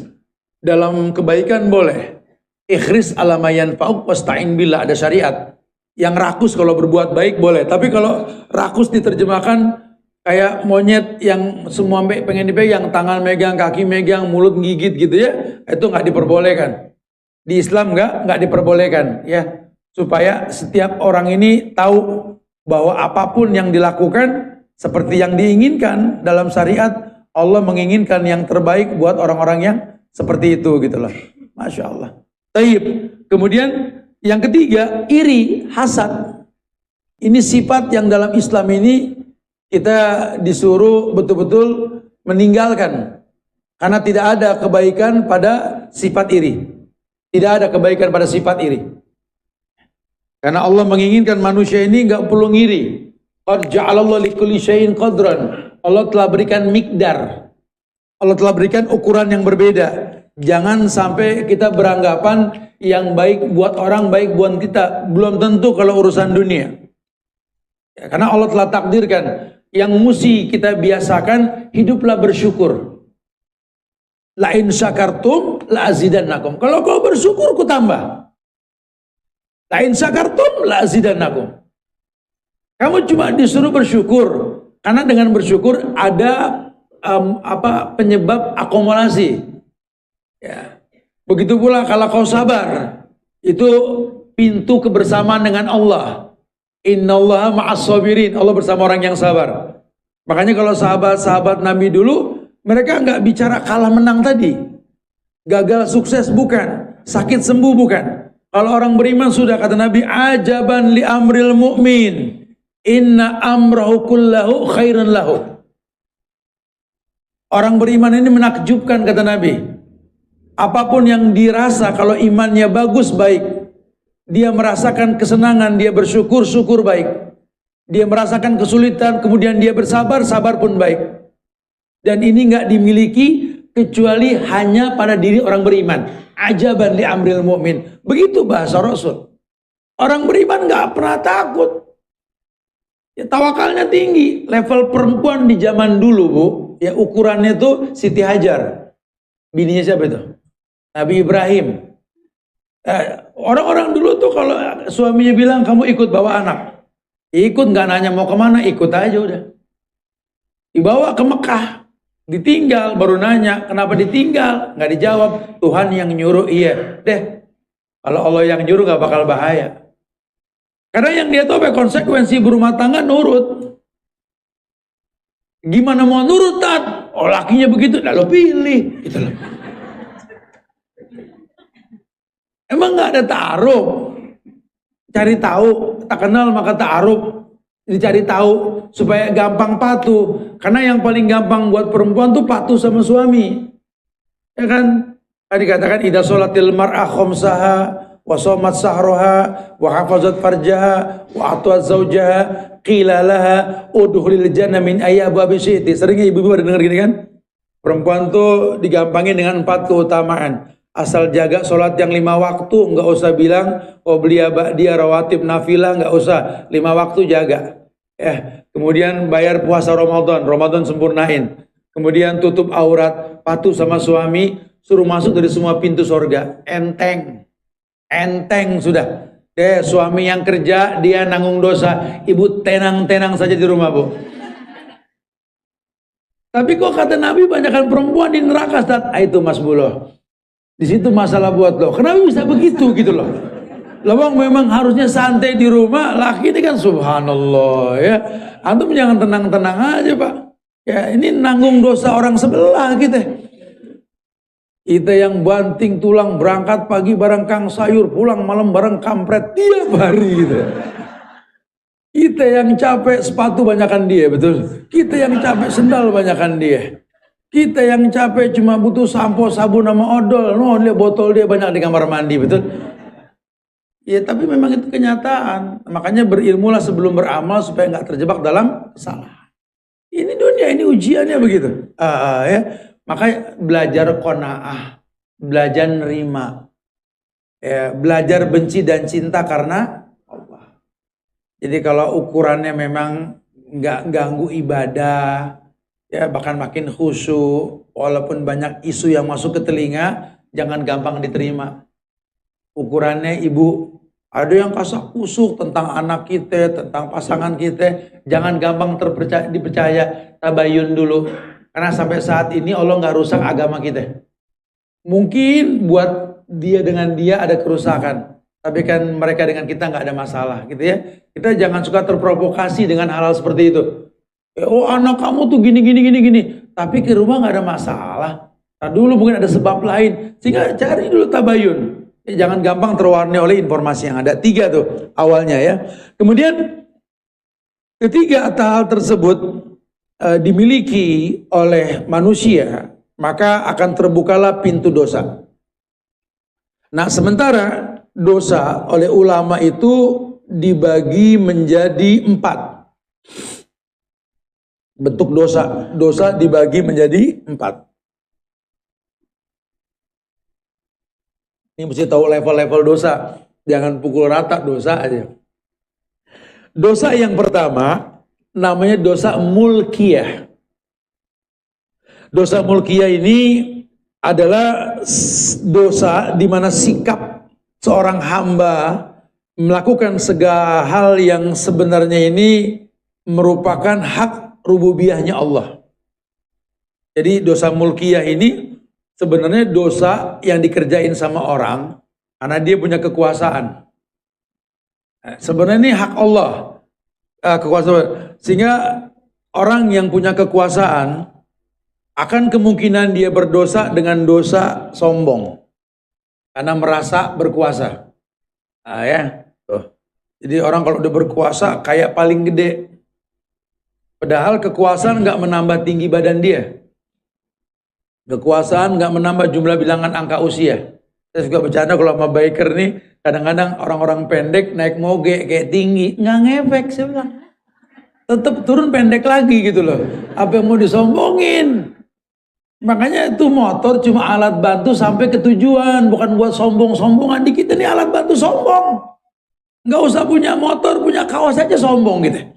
S1: dalam kebaikan boleh. Ikhris ala ma yanfa'uk wasta'in billah, ada syariat. Yang rakus kalau berbuat baik boleh. Tapi kalau rakus diterjemahkan kayak monyet yang semua pengen dipegang, tangan megang, kaki megang, mulut gigit gitu ya, itu nggak diperbolehkan. Di Islam nggak diperbolehkan ya, supaya setiap orang ini tahu bahwa apapun yang dilakukan seperti yang diinginkan dalam syariat, Allah menginginkan yang terbaik buat orang-orang yang seperti itu gitu loh. Masya Allah. Taib. Kemudian yang ketiga, iri, hasad. Ini sifat yang dalam Islam ini kita disuruh betul-betul meninggalkan. Karena tidak ada kebaikan pada sifat iri. Tidak ada kebaikan pada sifat iri. Karena Allah menginginkan manusia ini nggak perlu ngiri. Qad ja'alallahu likulli syai'in qadran. Allah telah berikan mikdar. Allah telah berikan ukuran yang berbeda. Jangan sampai kita beranggapan yang baik buat orang, baik buat kita. Belum tentu kalau urusan dunia. Ya, karena Allah telah takdirkan. Yang mesti kita biasakan, hiduplah bersyukur. La in syakartum la azidannakum. Kalau kau bersyukur, ku tambah. La in syakartum la azidannakum. Kamu cuma disuruh bersyukur. Karena dengan bersyukur ada penyebab akumulasi. Ya. Begitu pula kalau kau sabar, itu pintu kebersamaan dengan Allah. Innallaha ma'as sabirin. Allah bersama orang yang sabar. Makanya kalau sahabat-sahabat Nabi dulu, mereka nggak bicara kalah menang tadi. Gagal sukses bukan, sakit sembuh bukan. Kalau orang beriman sudah, kata Nabi, ajaban li amril mu'min, inna amrahu kullahu khairan lahu. Orang beriman ini menakjubkan, kata Nabi. Apapun yang dirasa kalau imannya bagus, baik. Dia merasakan kesenangan, dia bersyukur, syukur baik. Dia merasakan kesulitan, kemudian dia bersabar, sabar pun baik. Dan ini nggak dimiliki kecuali hanya pada diri orang beriman. Ajaban li amril mu'min. Begitu bahasa Rasul. Orang beriman nggak pernah takut. Ya, tawakalnya tinggi. Level perempuan di zaman dulu, Bu, ya ukurannya tuh Siti Hajar. Bininya siapa itu? Nabi Ibrahim. Orang-orang dulu tuh kalau suaminya bilang kamu ikut bawa anak, ikut, nggak nanya mau kemana, ikut aja udah. Dibawa ke Mekah, ditinggal, baru nanya kenapa ditinggal, nggak dijawab. Tuhan yang nyuruh, iya deh. Kalau Allah yang nyuruh nggak bakal bahaya. Karena yang dia tahu konsekuensi berumah tangga nurut. Gimana mau nurut, Tat? Oh, lakinya begitu, lalu pilih, gitu loh. Emang nggak ada ta'aruf? Cari tahu, tak kenal maka ta'aruf. Dicari tahu supaya gampang patuh. Karena yang paling gampang buat perempuan tuh patuh sama suami. Ya kan? Tadi katakan idza sholatil mar'ah khamsaha wa shamat sahroha wa hafazat farjaha wa atwat zaujaha qila laha udkhulil jannah min ayyababi syi'ti. Seringnya ibu-ibu ada dengar gini kan? Perempuan tuh digampangin dengan 4 keutamaan. Asal jaga sholat yang 5 waktu, nggak usah bilang oh belia dia rawatib nafilah, nggak usah, 5 waktu jaga. Kemudian bayar puasa Ramadan sempurnain. Kemudian tutup aurat, patuh sama suami, suruh masuk dari semua pintu surga. Enteng sudah. Suami yang kerja dia nanggung dosa, ibu tenang-tenang saja di rumah, Bu. Tapi kok kata Nabi banyakkan perempuan di neraka, Ustaz? Itu Mas Buloh. Di situ masalah buat lo. Kenapa bisa begitu gitu loh? Lawang memang harusnya santai di rumah. Laki ini kan subhanallah ya. Antum jangan tenang-tenang aja, Pak. Ya ini nanggung dosa orang sebelah kita. Kita yang banting tulang berangkat pagi bareng kang sayur, pulang malam bareng kampret tiap hari gitu. Kita yang capek sepatu banyakan dia, betul. Kita yang capek sendal banyakan dia. Kita yang capek cuma butuh sampo, sabun sama odol. Lihat botol dia banyak di kamar mandi, betul? Ya tapi memang itu kenyataan. Makanya berilmulah sebelum beramal supaya nggak terjebak dalam kesalahan. Ini dunia, ini ujiannya begitu. Ya. Makanya belajar qanaah, belajar nerima, ya, belajar benci dan cinta karena Allah. Jadi kalau ukurannya memang nggak ganggu ibadah, ya bahkan makin khusyuk, walaupun banyak isu yang masuk ke telinga, jangan gampang diterima. Ukurannya ibu, ada yang kasak kusuk tentang anak kita, tentang pasangan kita, jangan gampang dipercaya, tabayun dulu. Karena sampai saat ini Allah nggak rusak agama kita. Mungkin buat dia dengan dia ada kerusakan, tapi kan mereka dengan kita nggak ada masalah, gitu ya. Kita jangan suka terprovokasi dengan hal-hal seperti itu. Oh anak kamu tuh gini, tapi ke rumah nggak ada masalah. Nah, dulu mungkin ada sebab lain, sehingga cari dulu tabayun. Jangan gampang terwarnai oleh informasi yang ada. 3 tuh awalnya ya. Kemudian ketiga hal tersebut dimiliki oleh manusia, maka akan terbukalah pintu dosa. Nah sementara dosa oleh ulama itu dibagi menjadi 4. Bentuk dosa dibagi menjadi 4. Ini mesti tahu level-level dosa, jangan pukul rata dosa aja. Dosa yang pertama namanya dosa mulkiyah. Dosa mulkiyah ini adalah dosa di mana sikap seorang hamba melakukan segala hal yang sebenarnya ini merupakan hak rububiyahnya Allah. Jadi dosa mulkiyah ini sebenarnya dosa yang dikerjain sama orang karena dia punya kekuasaan. Sebenarnya ini hak Allah, kekuasaan. Sehingga orang yang punya kekuasaan akan kemungkinan dia berdosa dengan dosa sombong karena merasa berkuasa. Nah, ya. Tuh. Jadi orang kalau udah berkuasa kayak paling gede. Padahal kekuasaan nggak menambah tinggi badan dia. Kekuasaan nggak menambah jumlah bilangan angka usia. Saya juga bercanda kalau sama biker nih, kadang-kadang orang-orang pendek naik moge kayak tinggi, nggak ngefek, saya bilang. Tetap turun pendek lagi gitu loh. Apa yang mau disombongin? Makanya itu motor cuma alat bantu sampai ke tujuan, bukan buat sombong-sombongan. Di kita nih alat bantu sombong. Nggak usah punya motor, punya kaos aja sombong gitu.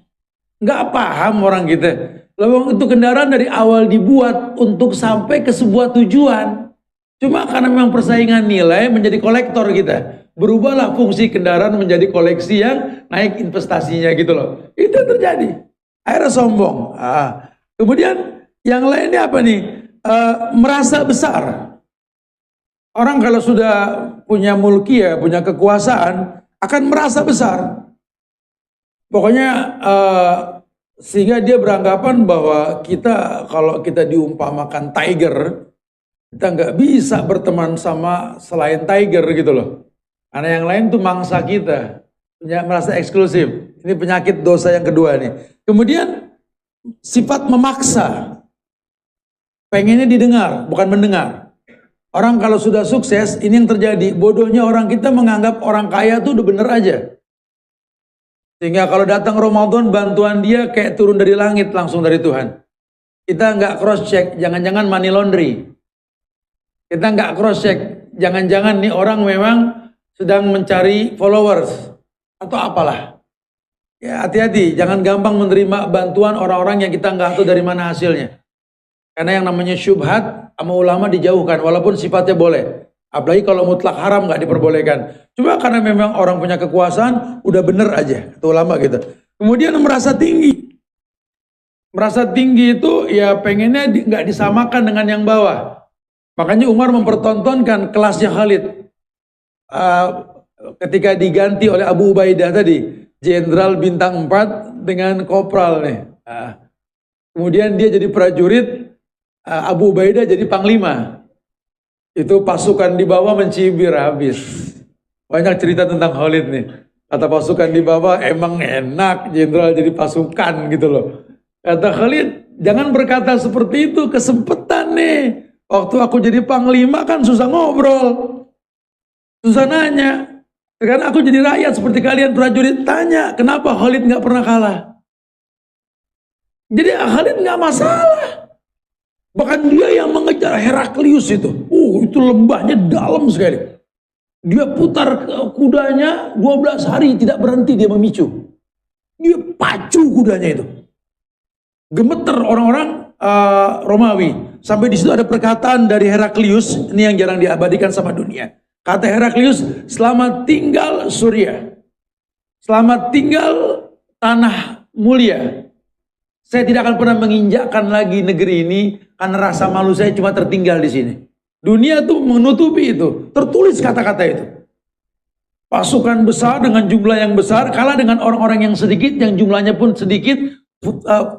S1: Nggak paham orang kita. Lalu itu kendaraan dari awal dibuat untuk sampai ke sebuah tujuan. Cuma karena memang persaingan nilai menjadi kolektor kita. Berubahlah fungsi kendaraan menjadi koleksi yang naik investasinya gitu loh. Itu yang terjadi. Akhirnya sombong. Kemudian yang lainnya apa nih? Merasa besar. Orang kalau sudah punya mulkiyah, punya kekuasaan, akan merasa besar. Pokoknya sehingga dia beranggapan bahwa kita kalau kita diumpamakan tiger, kita nggak bisa berteman sama selain tiger gitu loh. Karena yang lain tuh mangsa kita, merasa eksklusif. Ini penyakit dosa yang kedua nih. Kemudian sifat memaksa, pengennya didengar, bukan mendengar. Orang kalau sudah sukses, ini yang terjadi. Bodohnya orang kita menganggap orang kaya tuh udah bener aja. Sehingga kalau datang Ramadan, bantuan dia kayak turun dari langit langsung dari Tuhan. Kita nggak cross check, jangan-jangan money laundry. Kita nggak cross check, jangan-jangan nih orang memang sedang mencari followers atau apalah. Ya hati-hati, jangan gampang menerima bantuan orang-orang yang kita nggak tahu dari mana hasilnya. Karena yang namanya syubhat sama ulama dijauhkan, walaupun sifatnya boleh. Apalagi kalau mutlak haram nggak diperbolehkan. Cuma karena memang orang punya kekuasaan, udah bener aja, kata ulama gitu. Kemudian merasa tinggi. Merasa tinggi itu ya pengennya nggak disamakan dengan yang bawah. Makanya Umar mempertontonkan kelasnya Khalid. Ketika diganti oleh Abu Ubaidah tadi, Jenderal bintang 4 dengan Kopral nih. Kemudian dia jadi prajurit, Abu Ubaidah jadi panglima. Itu pasukan di bawah mencibir habis. Banyak cerita tentang Khalid nih. Kata pasukan di bawah emang enak jenderal jadi pasukan gitu loh. Kata Khalid, jangan berkata seperti itu, kesempatan nih. Waktu aku jadi panglima kan susah ngobrol. Susah nanya. Sekarang aku jadi rakyat seperti kalian prajurit, tanya kenapa Khalid nggak pernah kalah. Jadi Khalid nggak masalah. Bahkan dia yang mengejar Heraklius itu. Itu lembahnya dalam sekali. Dia putar kudanya 12 hari tidak berhenti dia memicu. Dia pacu kudanya itu. Gemeter orang-orang Romawi. Sampai di situ ada perkataan dari Heraklius, ini yang jarang diabadikan sama dunia. Kata Heraklius, selamat tinggal Surya. Selamat tinggal tanah mulia. Saya tidak akan pernah menginjakkan lagi negeri ini karena rasa malu saya cuma tertinggal di sini. Dunia tuh menutupi itu, tertulis kata-kata itu. Pasukan besar dengan jumlah yang besar kalah dengan orang-orang yang sedikit, yang jumlahnya pun sedikit,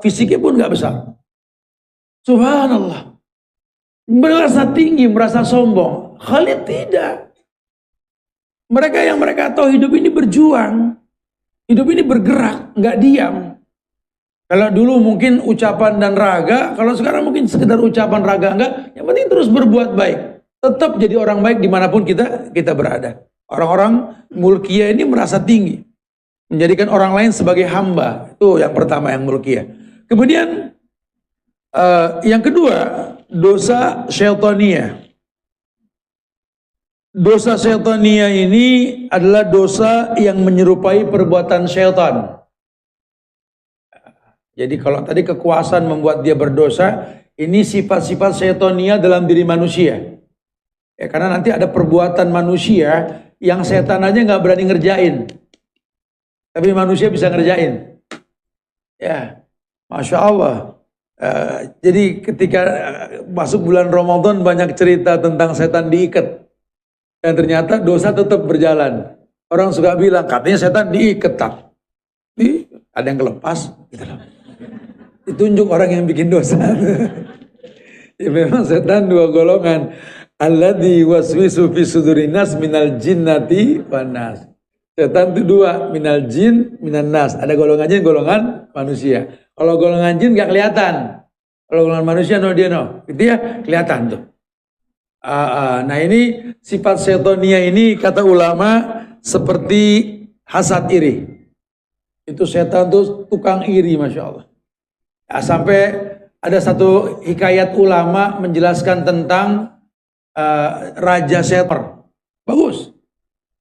S1: fisiknya pun nggak besar. Subhanallah. Merasa tinggi, merasa sombong. Khalid tidak. Mereka yang mereka tahu hidup ini berjuang, hidup ini bergerak, nggak diam. Kalau dulu mungkin ucapan dan raga, kalau sekarang mungkin sekedar ucapan raga enggak, yang penting terus berbuat baik. Tetap jadi orang baik dimanapun kita berada. Orang-orang mulkiyah ini merasa tinggi. Menjadikan orang lain sebagai hamba. Itu yang pertama yang mulkiyah. Kemudian yang kedua, dosa syaitaniyah. Dosa syaitaniyah ini adalah dosa yang menyerupai perbuatan syaitan. Jadi kalau tadi kekuasaan membuat dia berdosa, ini sifat-sifat syaitaniyah dalam diri manusia. Ya, karena nanti ada perbuatan manusia yang setan aja nggak berani ngerjain, tapi manusia bisa ngerjain. Ya, masya Allah. Jadi ketika masuk bulan Ramadan banyak cerita tentang setan diikat. Dan ternyata dosa tetap berjalan. Orang suka bilang katanya setan diikat. Ada yang kelepas. Gitu loh. Ditunjuk orang yang bikin dosa. Ya memang setan dua golongan. Alladzi waswisu fi sudurin nas minal jinnati wan nas. Setan itu dua, minal jin, minan nas. Ada golongan jin, golongan manusia. Kalau golongan jin nggak kelihatan. Kalau golongan manusia no dia no. Itu ya kelihatan tuh. Nah ini sifat setonia ini kata ulama seperti hasad iri. Itu setan tuh tukang iri, Masya Allah. Ya, sampai ada satu hikayat ulama menjelaskan tentang Raja Setan. Bagus.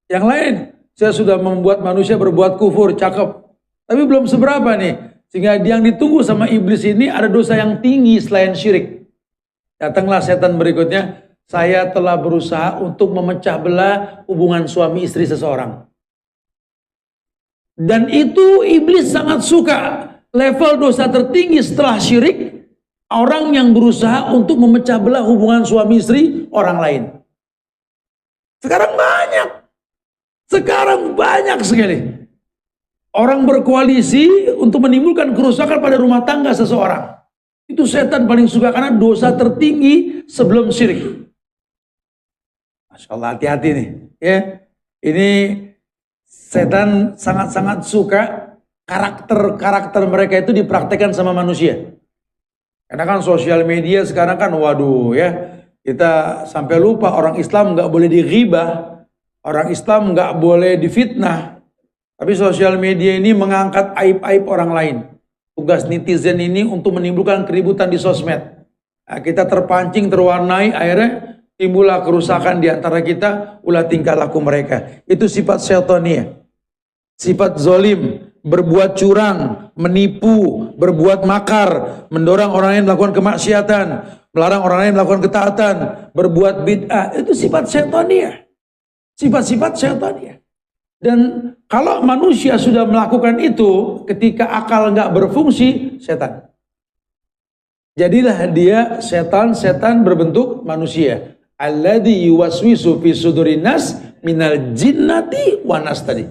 S1: Yang lain, saya sudah membuat manusia berbuat kufur, cakep. Tapi belum seberapa nih. Sehingga yang ditunggu sama iblis ini ada dosa yang tinggi selain syirik. Datanglah setan berikutnya. Saya telah berusaha untuk memecah belah hubungan suami istri seseorang. Dan itu iblis sangat suka. Level dosa tertinggi setelah syirik. Orang yang berusaha untuk memecah belah hubungan suami istri orang lain. Sekarang banyak sekali. Orang berkoalisi untuk menimbulkan kerusakan pada rumah tangga seseorang. Itu setan paling suka karena dosa tertinggi sebelum syirik. Masya Allah, hati-hati nih. Ya, ini setan sangat-sangat suka karakter mereka itu dipraktekkan sama manusia. Karena kan sosial media sekarang kan waduh ya. Kita sampai lupa orang Islam nggak boleh dighibah. Orang Islam nggak boleh difitnah, tapi sosial media ini mengangkat aib-aib orang lain. Tugas netizen ini untuk menimbulkan keributan di sosmed. Nah, kita terpancing, terwarnai, akhirnya timbullah kerusakan di antara kita, ulah tingkah laku mereka. Itu sifat syaitania. Sifat zolim, berbuat curang, menipu, berbuat makar, mendorong orang lain melakukan kemaksiatan, melarang orang lain melakukan ketaatan, berbuat bid'ah. Itu sifat syaitania. Sifat-sifat syaitannya. Dan kalau manusia sudah melakukan itu, ketika akal nggak berfungsi, setan. Jadilah dia setan berbentuk manusia. Alladzi yuwaswisu fi sudurin nas minal jinnati wan nas tadi.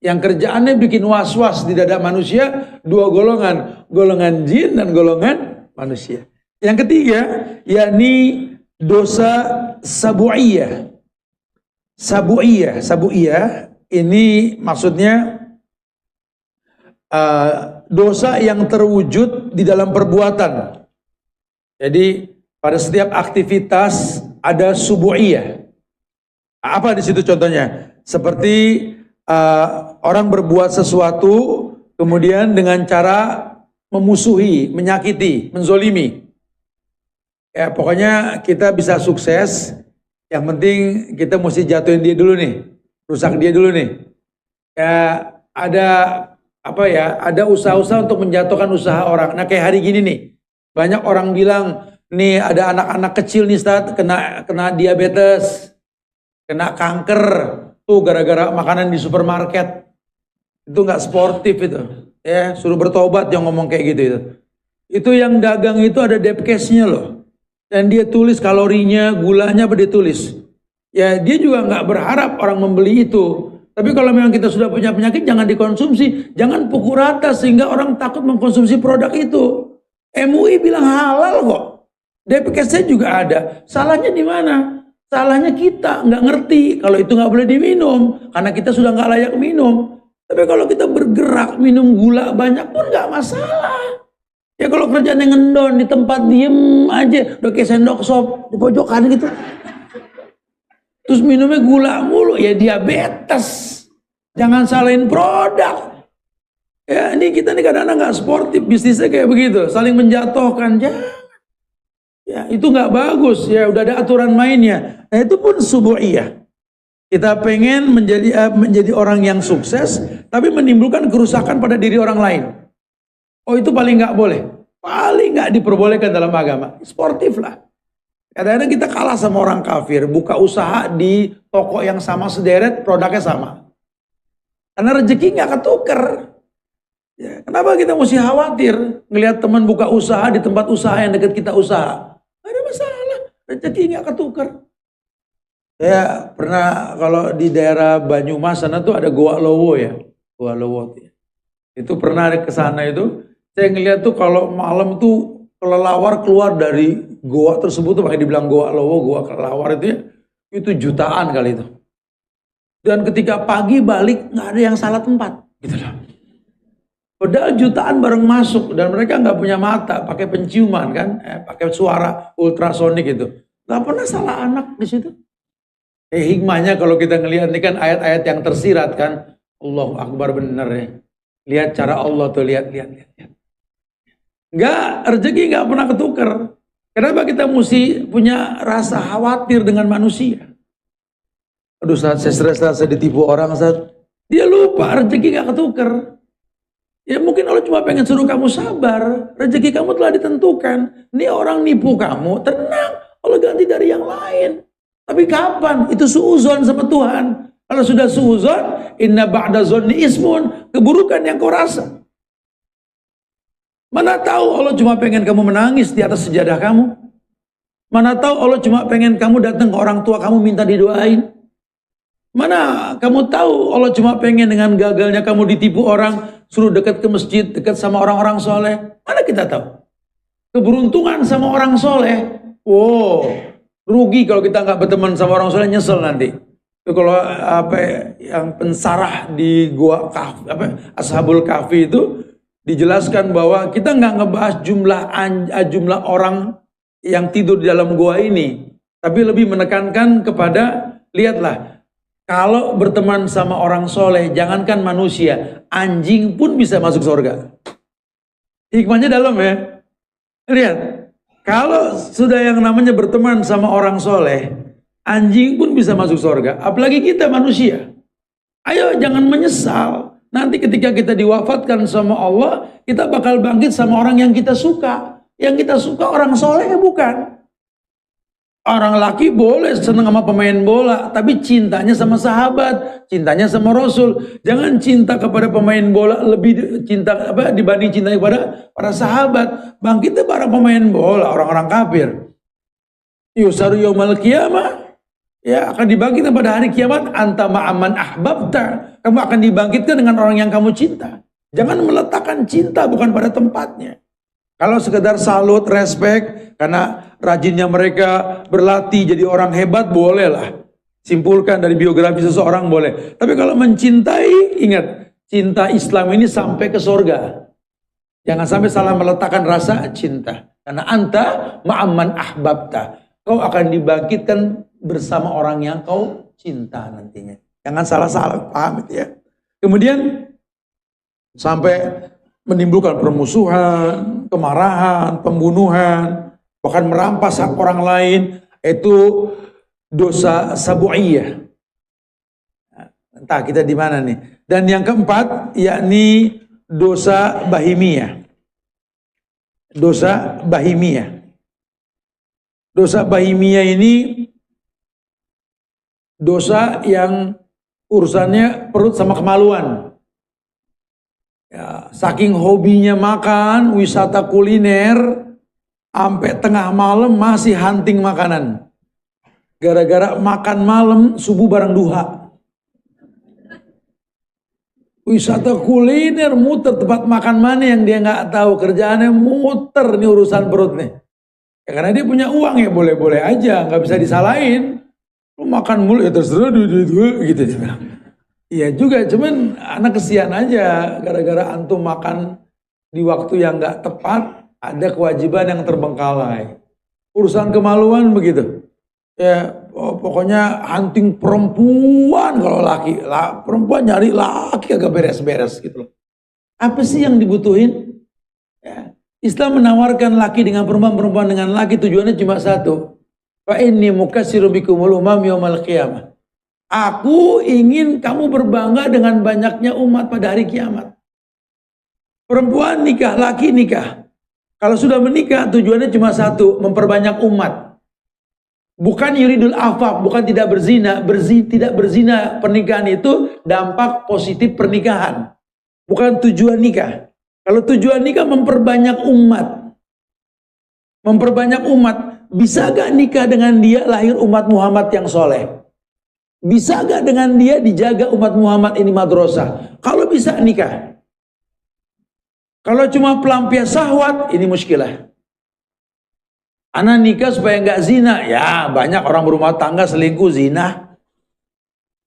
S1: Yang kerjaannya bikin was-was di dada manusia, dua golongan, golongan jin dan golongan manusia. Yang ketiga, yakni dosa sabu'iyah. Sabu'iyah ini maksudnya dosa yang terwujud di dalam perbuatan. Jadi pada setiap aktivitas ada subu'iyah. Apa di situ contohnya? Seperti orang berbuat sesuatu kemudian dengan cara memusuhi, menyakiti, menzolimi. Ya pokoknya kita bisa sukses. Yang penting kita mesti jatuhin dia dulu nih, rusak dia dulu nih. Ya ada ada usaha-usaha untuk menjatuhkan usaha orang. Nah kayak hari gini nih, banyak orang bilang nih ada anak-anak kecil nih Ustaz kena diabetes, kena kanker, tuh gara-gara makanan di supermarket. Itu nggak sportif itu, ya suruh bertobat yang ngomong kayak gitu itu. Itu yang dagang itu ada depkesnya loh. Dan dia tulis kalorinya, gulanya apa dia tulis. Ya dia juga nggak berharap orang membeli itu. Tapi kalau memang kita sudah punya penyakit jangan dikonsumsi. Jangan pukul rata sehingga orang takut mengkonsumsi produk itu. MUI bilang halal kok. DPKS juga ada. Salahnya di mana? Salahnya kita nggak ngerti kalau itu nggak boleh diminum. Karena kita sudah nggak layak minum. Tapi kalau kita bergerak minum gula banyak pun nggak masalah. Ya kalau kerjanya ngendon di tempat diem aja, udah kayak sendok sop di pojokan gitu. Terus minumnya gula mulu, ya diabetes. Jangan salahin produk. Ya ini kita nih kadang-kadang nggak sportif, bisnisnya kayak begitu, saling menjatuhkan. Jangan. Ya itu nggak bagus. Ya udah ada aturan mainnya. Nah itu pun subu'iyah. Kita pengen menjadi orang yang sukses, tapi menimbulkan kerusakan pada diri orang lain. Oh itu paling nggak boleh, paling nggak diperbolehkan dalam agama. Sportif lah. Kadang-kadang kita kalah sama orang kafir, buka usaha di toko yang sama sederet, produknya sama. Karena rezeki nggak ketuker. Ya, kenapa kita mesti khawatir ngelihat teman buka usaha di tempat usaha yang dekat kita usaha? Gak ada masalah, rezeki nggak ketukar. Saya pernah kalau di daerah Banyumas sana tuh ada Goa Lowo ya, Goa Lowo. Itu pernah ke sana itu, saya ngeliat tuh kalau malam tuh kelelawar keluar dari goa tersebut tuh makanya dibilang Goa Lowo, Goa kelelawar itu ya, itu jutaan kali itu. Dan ketika pagi balik nggak ada yang salah tempat, gitu loh. Padahal jutaan bareng masuk dan mereka nggak punya mata, pakai penciuman kan, pakai suara ultrasonik itu, nggak pernah salah anak di situ. Hikmahnya kalau kita ngelihat ini kan ayat-ayat yang tersirat kan, Allahu Akbar bener ya. Lihat cara Allah tuh, lihat. Enggak, rezeki nggak pernah ketukar. Kenapa kita mesti punya rasa khawatir dengan manusia? Aduh, saat saya stres, saya ditipu orang, saat dia lupa rezeki nggak ketukar. Ya mungkin Allah cuma pengen suruh kamu sabar, rezeki kamu telah ditentukan. Ini orang nipu kamu, tenang, Allah ganti dari yang lain. Tapi kapan? Itu suuzon sama Tuhan. Kalau sudah suuzon, inna ba'da zonni ismun, keburukan yang kau rasa. Mana tahu Allah cuma pengen kamu menangis di atas sejadah kamu. Mana tahu Allah cuma pengen kamu datang ke orang tua kamu minta didoain. Mana kamu tahu Allah cuma pengen dengan gagalnya kamu ditipu orang, suruh dekat ke masjid, dekat sama orang-orang soleh. Mana kita tahu? Keberuntungan sama orang soleh. Wow. Rugi kalau kita nggak berteman sama orang soleh, nyesel nanti. Itu kalau yang pensarah di gua Kahfi, Ashabul Kahfi itu dijelaskan bahwa kita nggak ngebahas jumlah orang yang tidur di dalam gua ini, tapi lebih menekankan kepada lihatlah kalau berteman sama orang soleh, jangankan manusia, anjing pun bisa masuk surga. Hikmahnya dalam ya. Lihat. Kalau sudah yang namanya berteman sama orang soleh, anjing pun bisa masuk surga. Apalagi kita manusia. Ayo jangan menyesal. Nanti ketika kita diwafatkan sama Allah, kita bakal bangkit sama orang yang kita suka. Yang kita suka orang soleh bukan. Orang laki boleh senang sama pemain bola, tapi cintanya sama sahabat, cintanya sama Rasul. Jangan cinta kepada pemain bola lebih cinta dibanding cinta kepada para sahabat. Bangkitnya para pemain bola, orang-orang kafir. Yusaru yaumal qiyamah, ya akan dibangkitkan pada hari kiamat. Anta ma'aman ahbabta, kamu akan dibangkitkan dengan orang yang kamu cinta. Jangan meletakkan cinta bukan pada tempatnya. Kalau sekedar salut, respect, karena rajinnya mereka berlatih jadi orang hebat, bolehlah. Simpulkan dari biografi seseorang boleh. Tapi kalau mencintai, ingat, cinta Islam ini sampai ke surga. Jangan sampai salah meletakkan rasa cinta. Karena anta ma'amman ahbabta. Kau akan dibangkitkan bersama orang yang kau cinta nantinya. Jangan salah-salah, paham itu ya. Kemudian sampai menimbulkan permusuhan, kemarahan, pembunuhan, bahkan merampas hak orang lain, itu dosa sabu'iyah. Entah kita di mana nih. Dan yang keempat, yakni dosa bahimiyah. Dosa bahimiyah. Dosa bahimiyah ini dosa yang urusannya perut sama kemaluan. Ya, saking hobinya makan, wisata kuliner, sampai tengah malam masih hunting makanan. Gara-gara makan malam, subuh bareng duha. Wisata kuliner, muter tempat makan mana yang dia nggak tahu. Kerjaannya muter nih urusan perut nih. Ya, karena dia punya uang ya boleh-boleh aja, nggak bisa disalahin. Lu makan mulu ya terserah duit gitu dia bilang. Iya juga, cuman anak kesian aja gara-gara antum makan di waktu yang nggak tepat, ada kewajiban yang terbengkalai. Urusan kemaluan begitu. Ya pokoknya hunting perempuan kalau laki, perempuan nyari laki agak beres-beres gitu loh. Apa sih yang dibutuhin? Ya. Islam menawarkan laki dengan perempuan, perempuan dengan laki, tujuannya cuma satu. Fa inni mukatsiru bikumul umam yaumal qiyamah. Aku ingin kamu berbangga dengan banyaknya umat pada hari kiamat. Perempuan nikah, laki nikah. Kalau sudah menikah tujuannya cuma satu, memperbanyak umat. Bukan yuridul afaf, bukan tidak berzina. Tidak berzina pernikahan itu dampak positif pernikahan. Bukan tujuan nikah. Kalau tujuan nikah memperbanyak umat. Memperbanyak umat. Bisa gak nikah dengan dia lahir umat Muhammad yang soleh? Bisa gak dengan dia dijaga umat Muhammad ini madrasah? Kalau bisa nikah. Kalau cuma pelampias syahwat, ini muskilah. Anak nikah supaya nggak zina. Ya banyak orang berumah tangga selingkuh zina.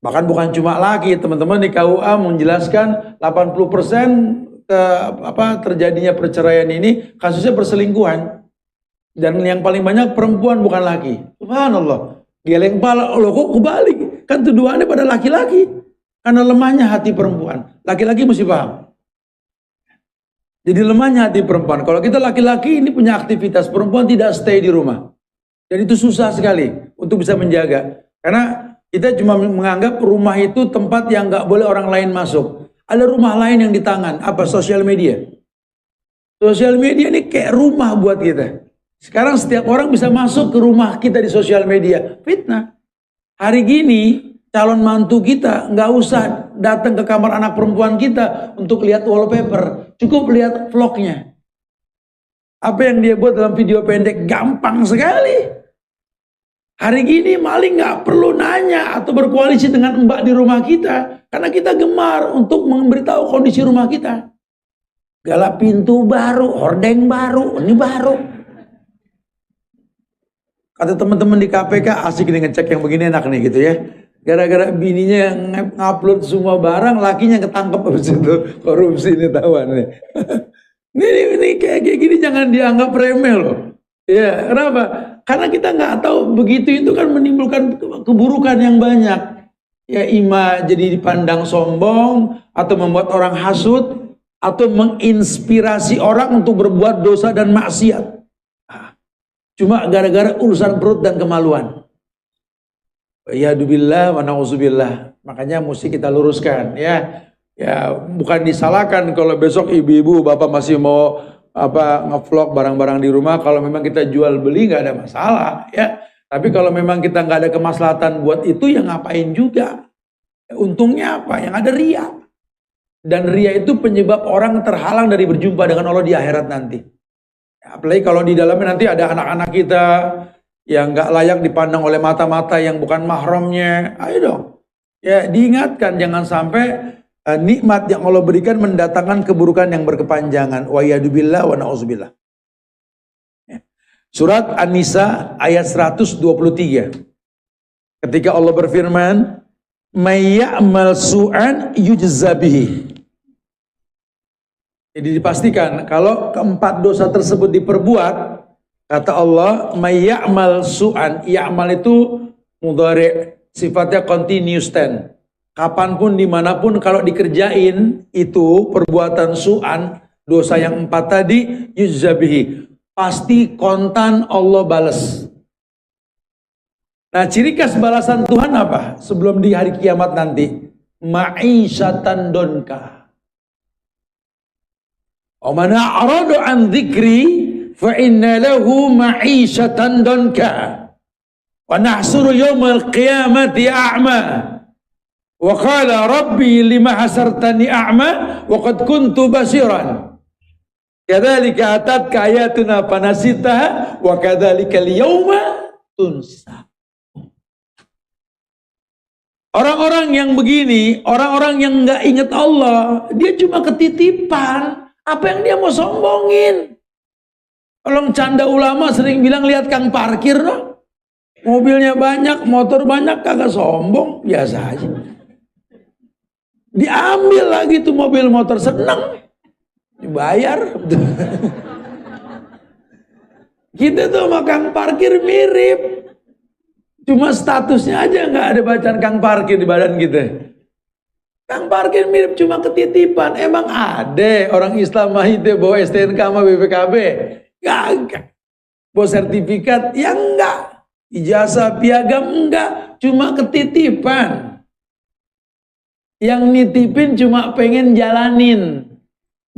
S1: Bahkan bukan cuma laki. Teman-teman di KUA menjelaskan 80% terjadinya perceraian ini kasusnya perselingkuhan. Dan yang paling banyak perempuan bukan laki. Subhanallah. Geleng pala. Loh kok kebalik? Kan tuduhannya pada laki-laki. Karena lemahnya hati perempuan. Laki-laki mesti paham. Jadi lemahnya hati perempuan. Kalau kita laki-laki ini punya aktivitas, perempuan tidak stay di rumah. Dan itu susah sekali untuk bisa menjaga. Karena kita cuma menganggap rumah itu tempat yang nggak boleh orang lain masuk. Ada rumah lain yang di tangan. Apa? Sosial media. Sosial media ini kayak rumah buat kita. Sekarang setiap orang bisa masuk ke rumah kita di sosial media. Fitnah. Hari gini calon mantu kita nggak usah datang ke kamar anak perempuan kita untuk lihat wallpaper. Cukup lihat vlognya. Apa yang dia buat dalam video pendek gampang sekali. Hari gini maling nggak perlu nanya atau berkoalisi dengan mbak di rumah kita. Karena kita gemar untuk memberitahu kondisi rumah kita. Galak pintu baru, hordeng baru, ini baru. Kata teman-teman di KPK, asik nih ngecek yang begini enak nih gitu ya. Gara-gara bininya ngupload semua barang, lakinya ketangkep habis itu. Korupsi ini tahuan nih. Ini kayak gini jangan dianggap remeh loh. Ya, kenapa? Karena kita nggak tahu begitu itu kan menimbulkan keburukan yang banyak. Ya ima jadi dipandang sombong, atau membuat orang hasut, atau menginspirasi orang untuk berbuat dosa dan maksiat. Cuma gara-gara urusan perut dan kemaluan. Ya dubillah wa na'udzubillah. Makanya mesti kita luruskan ya. Ya bukan disalahkan kalau besok ibu-ibu bapak masih mau ngevlog barang-barang di rumah. Kalau memang kita jual beli nggak ada masalah ya. Tapi kalau memang kita nggak ada kemaslahatan buat itu ya ngapain juga. Untungnya apa? Yang ada riya. Dan riya itu penyebab orang terhalang dari berjumpa dengan Allah di akhirat nanti. Apalagi kalau di dalamnya nanti ada anak-anak kita yang nggak layak dipandang oleh mata-mata yang bukan mahramnya. Ayo dong. Ya diingatkan jangan sampai nikmat yang Allah berikan mendatangkan keburukan yang berkepanjangan. Wa yadubillah wa na'udzubillah. Surat An-Nisa ayat 123. Ketika Allah berfirman, "May ya'mal su'an yujza bihi." Jadi dipastikan kalau keempat dosa tersebut diperbuat, kata Allah, "May ya'mal su'an." Ya'mal itu mudhari', sifatnya continuous tense. Kapanpun, dimanapun, kalau dikerjain itu perbuatan su'an, dosa yang empat tadi, yujza bihi. Pasti kontan Allah balas. Nah ciri khas balasan Tuhan apa? Sebelum di hari kiamat nanti. Ma'isyatan donka. Wa man a'rada an dzikri fa inna lahu ma'isyatan donka. Wa nahsuru yawmal qiyamati a'ma. Wa qala rabbi lima hasartani a'ma wa qad kuntu basiran. Kadzalika atatka ayatuna fanasitaha wa kadzalika al-yawma tunsa. Orang-orang yang begini, orang-orang yang nggak ingat Allah, dia cuma ketitipan. Apa yang dia mau sombongin? Kalau canda ulama sering bilang lihat kang parkir loh. Mobilnya banyak, motor banyak, kagak sombong, biasa aja. Diambil lagi tuh mobil motor, senang. Dibayar. Kita tuh sama kang parkir mirip. Cuma statusnya aja nggak ada bacaan kang parkir di badan kita. Kang parkir mirip cuma ketitipan. Emang ada orang Islam mahite bawa STNK sama BPKB? Gak. Bawa sertifikat? Ya enggak. Ijazah piagam? Enggak. Cuma ketitipan. Yang nitipin cuma pengen jalanin.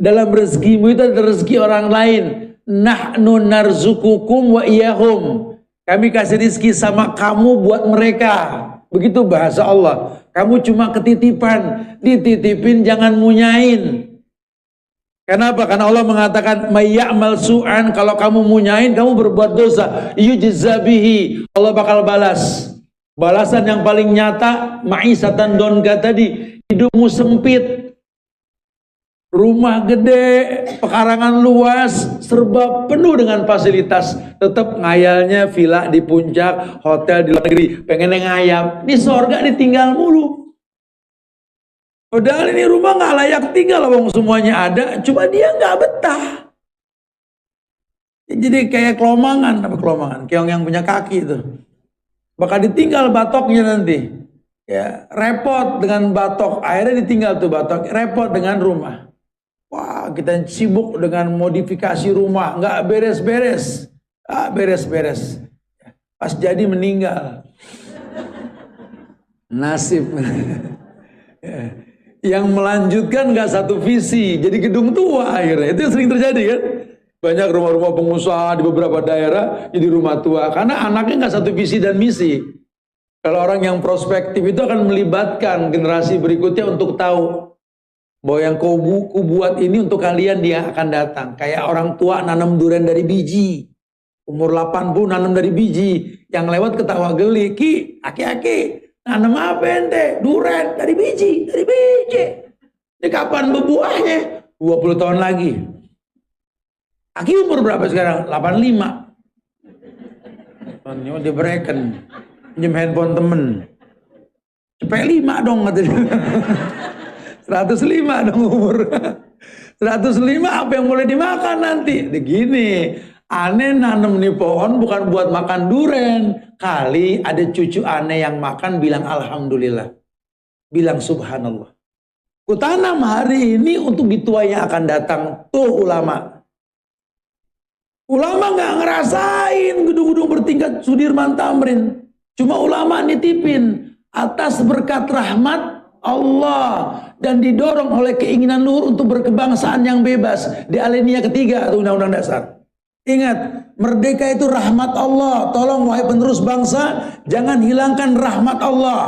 S1: Dalam rezekimu itu ada rezeki orang lain. Nahnu narzukukum wa iyahum. Kami kasih rezeki sama kamu buat mereka. Begitu bahasa Allah. Kamu cuma ketitipan. Dititipin jangan munyain. Kenapa? Karena Allah mengatakan may ya'mal su'an, kalau kamu munyain, kamu berbuat dosa, yujza bihi, Allah bakal balas. Balasan yang paling nyata, ma'isatan donka tadi, hidupmu sempit, rumah gede, pekarangan luas, serba penuh dengan fasilitas, tetap ngayalnya villa di puncak, hotel di luar negeri, pengen ngayap. Ini sorga ditinggal mulu. Padahal ini rumah nggak layak tinggal, wong semuanya ada, cuma dia nggak betah. Jadi kayak kelomangan, apa kelomangan? Keong yang punya kaki itu, bakal ditinggal batoknya nanti. Ya, repot dengan batok, akhirnya ditinggal tuh batok, repot dengan rumah. Wah, kita sibuk dengan modifikasi rumah, nggak beres-beres, beres-beres. Pas jadi meninggal, nasib. Yang melanjutkan nggak satu visi, jadi gedung tua akhirnya. Itu yang sering terjadi kan? Banyak rumah-rumah pengusaha di beberapa daerah jadi rumah tua karena anaknya nggak satu visi dan misi. Kalau orang yang prospektif itu akan melibatkan generasi berikutnya untuk tahu bahwa yang ku buat ini untuk kalian dia akan datang. Kayak orang tua nanam durian dari biji, umur 80 nanam dari biji, yang lewat ketawa geli, ki, aki-aki. Nanam apa ente? Durian dari biji, dari biji. Ini kapan berbuahnya? 20 tahun lagi. Aki umur berapa sekarang? 85. Ini diberikan pinjam handphone temen. Cepet 5 dong katanya. 105 dong umur. 105 apa yang boleh dimakan nanti? Begini, aneh nanam nih pohon bukan buat makan duren. Kali ada cucu aneh yang makan bilang alhamdulillah. Bilang subhanallah. Kutanam hari ini untuk dituai yang akan datang. Tuh ulama. Ulama nggak ngerasain gedung-gedung bertingkat Sudirman Tamrin. Cuma ulama nitipin atas berkat rahmat Allah dan didorong oleh keinginan luhur untuk berkebangsaan yang bebas di alinea ketiga atau undang-undang dasar. Ingat, merdeka itu rahmat Allah. Tolong wahai penerus bangsa, jangan hilangkan rahmat Allah.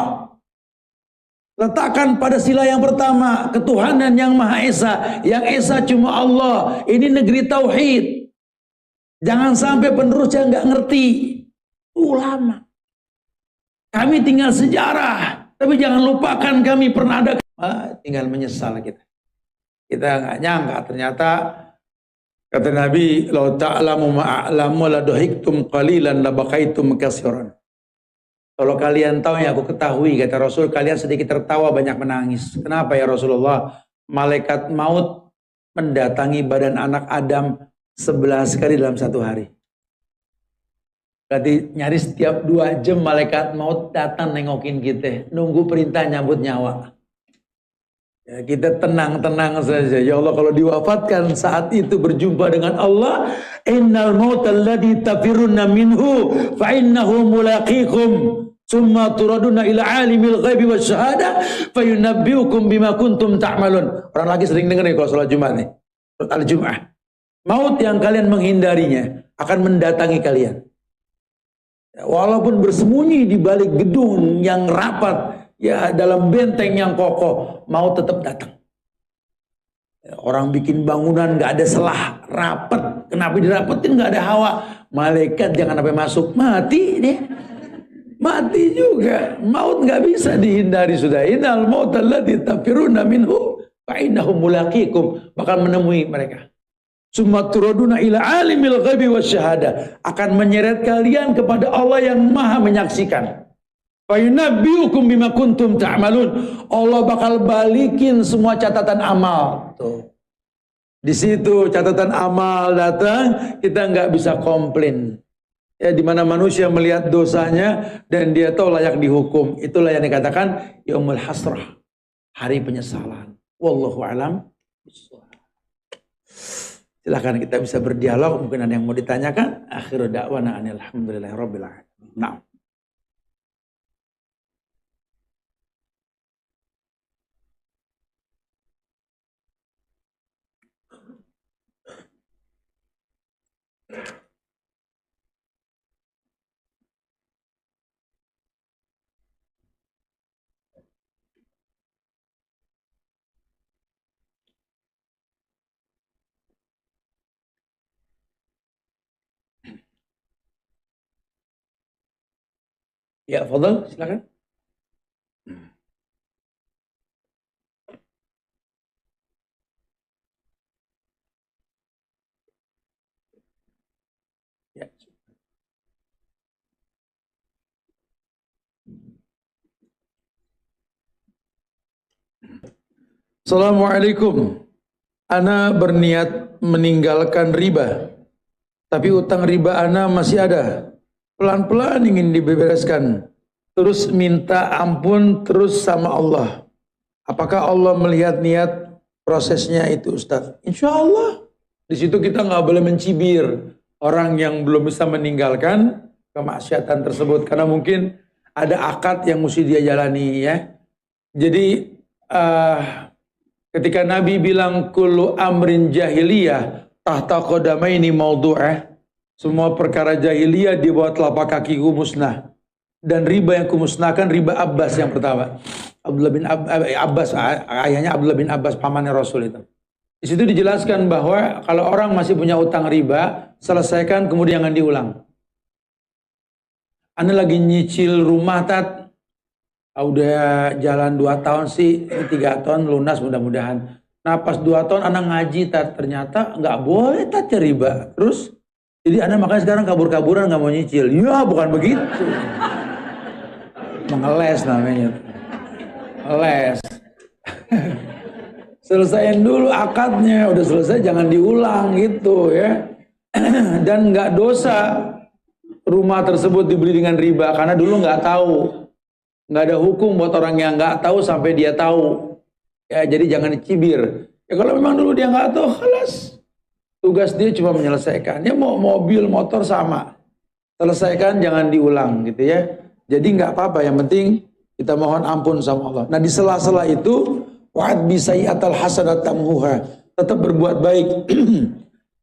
S1: Letakkan pada sila yang pertama, ketuhanan yang Maha Esa. Yang Esa cuma Allah. Ini negeri tauhid. Jangan sampai penerusnya nggak ngerti. Ulama. Kami tinggal sejarah, tapi jangan lupakan kami pernah ada. Tinggal menyesal kita. Kita nggak nyangka ternyata kata Nabi, "Lau ta'lamu ma'alamu la dohiktum qalilan la bakaitum katsiran." Kalau kalian tahu yang aku ketahui, kata Rasul, kalian sedikit tertawa banyak menangis. Kenapa ya Rasulullah? Malaikat maut mendatangi badan anak Adam 11 kali dalam satu hari. Berarti nyaris setiap 2 jam malaikat maut datang nengokin kita, nunggu perintah nyambut nyawa. Ya, kita tenang-tenang saja. Ya Allah, kalau diwafatkan saat itu berjumpa dengan Allah, innal mautal ladzi tafiruna minhu fa innahu mulaqikum summa turaduna ila alimil ghaibi wasyahada fayunabbiukum bima kuntum ta'malun. Orang lagi sering dengar nih kalau salat Jumat nih. Salat al-Jum'ah. Maut yang kalian menghindarinya akan mendatangi kalian. Walaupun bersembunyi di balik gedung yang rapat, ya dalam benteng yang kokoh, mau tetap datang. Orang bikin bangunan nggak ada selah, rapet. Kenapa dirapetin nggak ada hawa? Malaikat jangan sampai masuk, mati dia. Mati juga. Maut nggak bisa dihindari sudah. Innal mautal ladzi tafiruna minhu fa innahu mulaqikum, bakal menemui mereka. Summa turaduna ila alimil ghaibi wasyahada, akan menyeret kalian kepada Allah yang Maha menyaksikan. Fayunabbiukum bima kuntum ta'malun. Allah bakal balikin semua catatan amal. Tuh. Di situ catatan amal datang, kita nggak bisa komplain. Ya, di mana manusia melihat dosanya dan dia tahu layak dihukum. Itulah yang dikatakan yaumul hasrah, hari penyesalan. Wallahu a'lam. Silahkan kita bisa berdialog, mungkin ada yang mau ditanyakan. Akhiru da'wana alhamdulillahirabbil alamin. Nah. Ya, fadhal, silakan. Ya. Assalamualaikum. Ana berniat meninggalkan riba, tapi utang riba ana masih ada. Pelan-pelan ingin dibereskan. Terus minta ampun terus sama Allah. Apakah Allah melihat niat prosesnya itu, Ustaz? Insya Allah. Di situ kita nggak boleh mencibir orang yang belum bisa meninggalkan kemaksiatan tersebut, karena mungkin ada akad yang mesti dia jalani ya. Jadi ketika Nabi bilang kullu amrin jahiliyah tahta qadamaini maudu'ah, semua perkara jahiliyah di bawah telapak kakiku musnah. Dan riba yang kumusnahkan riba Abbas yang pertama. Abdullah bin Abbas, ayahnya Abdullah bin Abbas, pamannya Rasul itu. Di situ dijelaskan bahwa kalau orang masih punya utang riba, selesaikan kemudian jangan diulang. Anda lagi nyicil rumah tat, udah jalan 2 tahun sih, 3 tahun lunas mudah-mudahan. Nah pas 2 tahun Anda ngaji tat, ternyata nggak boleh tat ya riba. Terus, jadi Anda makanya sekarang kabur-kaburan nggak mau nyicil. Ya bukan begitu. Mengeles namanya. Les. Selesaiin dulu akadnya, udah selesai jangan diulang gitu ya. Dan nggak dosa rumah tersebut dibeli dengan riba karena dulu nggak tahu. Nggak ada hukum buat orang yang nggak tahu sampai dia tahu. Ya jadi jangan dicibir. Ya kalau memang dulu dia nggak tahu, kelas. Tugas dia cuma menyelesaikan. Ya mau mobil, motor sama. Selesaikan jangan diulang gitu ya. Jadi nggak apa-apa, yang penting kita mohon ampun sama Allah. Nah di sela-sela itu wa'ad bisayyatal hasanat tamhuha, tetap berbuat baik.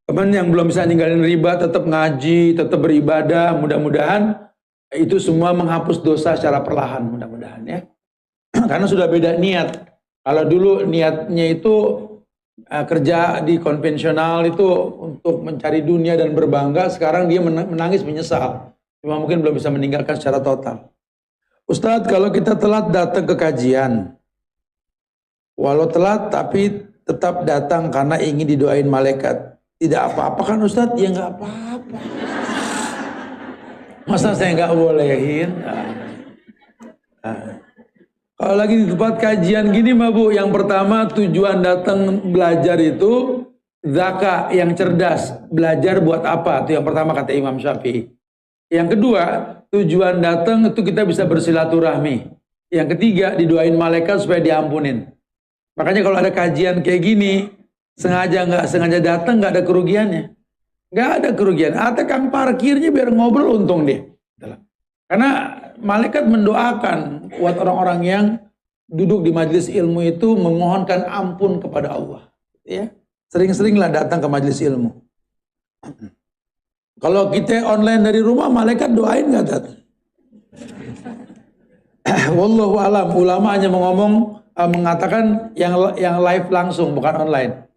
S1: Teman yang belum bisa ninggalin riba tetap ngaji, tetap beribadah, mudah-mudahan itu semua menghapus dosa secara perlahan, mudah-mudahan ya. Karena sudah beda niat. Kalau dulu niatnya itu kerja di konvensional itu untuk mencari dunia dan berbangga, sekarang dia menangis menyesal. Cuma mungkin belum bisa meninggalkan secara total. Ustadz, kalau kita telat datang ke kajian, walau telat tapi tetap datang karena ingin didoain malaikat, tidak apa-apa kan Ustadz? Ya nggak apa-apa. Masa saya nggak bolehin? Kalau lagi di tempat kajian gini mah Bu, yang pertama tujuan datang belajar itu zakat yang cerdas. Belajar buat apa? Itu yang pertama kata Imam Syafi'i. Yang kedua, tujuan datang itu kita bisa bersilaturahmi. Yang ketiga, didoain malaikat supaya diampunin. Makanya kalau ada kajian kayak gini, sengaja nggak sengaja datang nggak ada kerugiannya. Nggak ada kerugian. Ada kang parkirnya biar ngobrol untung dia. Karena malaikat mendoakan buat orang-orang yang duduk di majelis ilmu itu memohonkan ampun kepada Allah. Ya, sering-seringlah datang ke majelis ilmu. Kalau kita online dari rumah, malaikat doain nggak datang? Wallahu alam. Ulama hanya mengatakan yang live langsung, bukan online.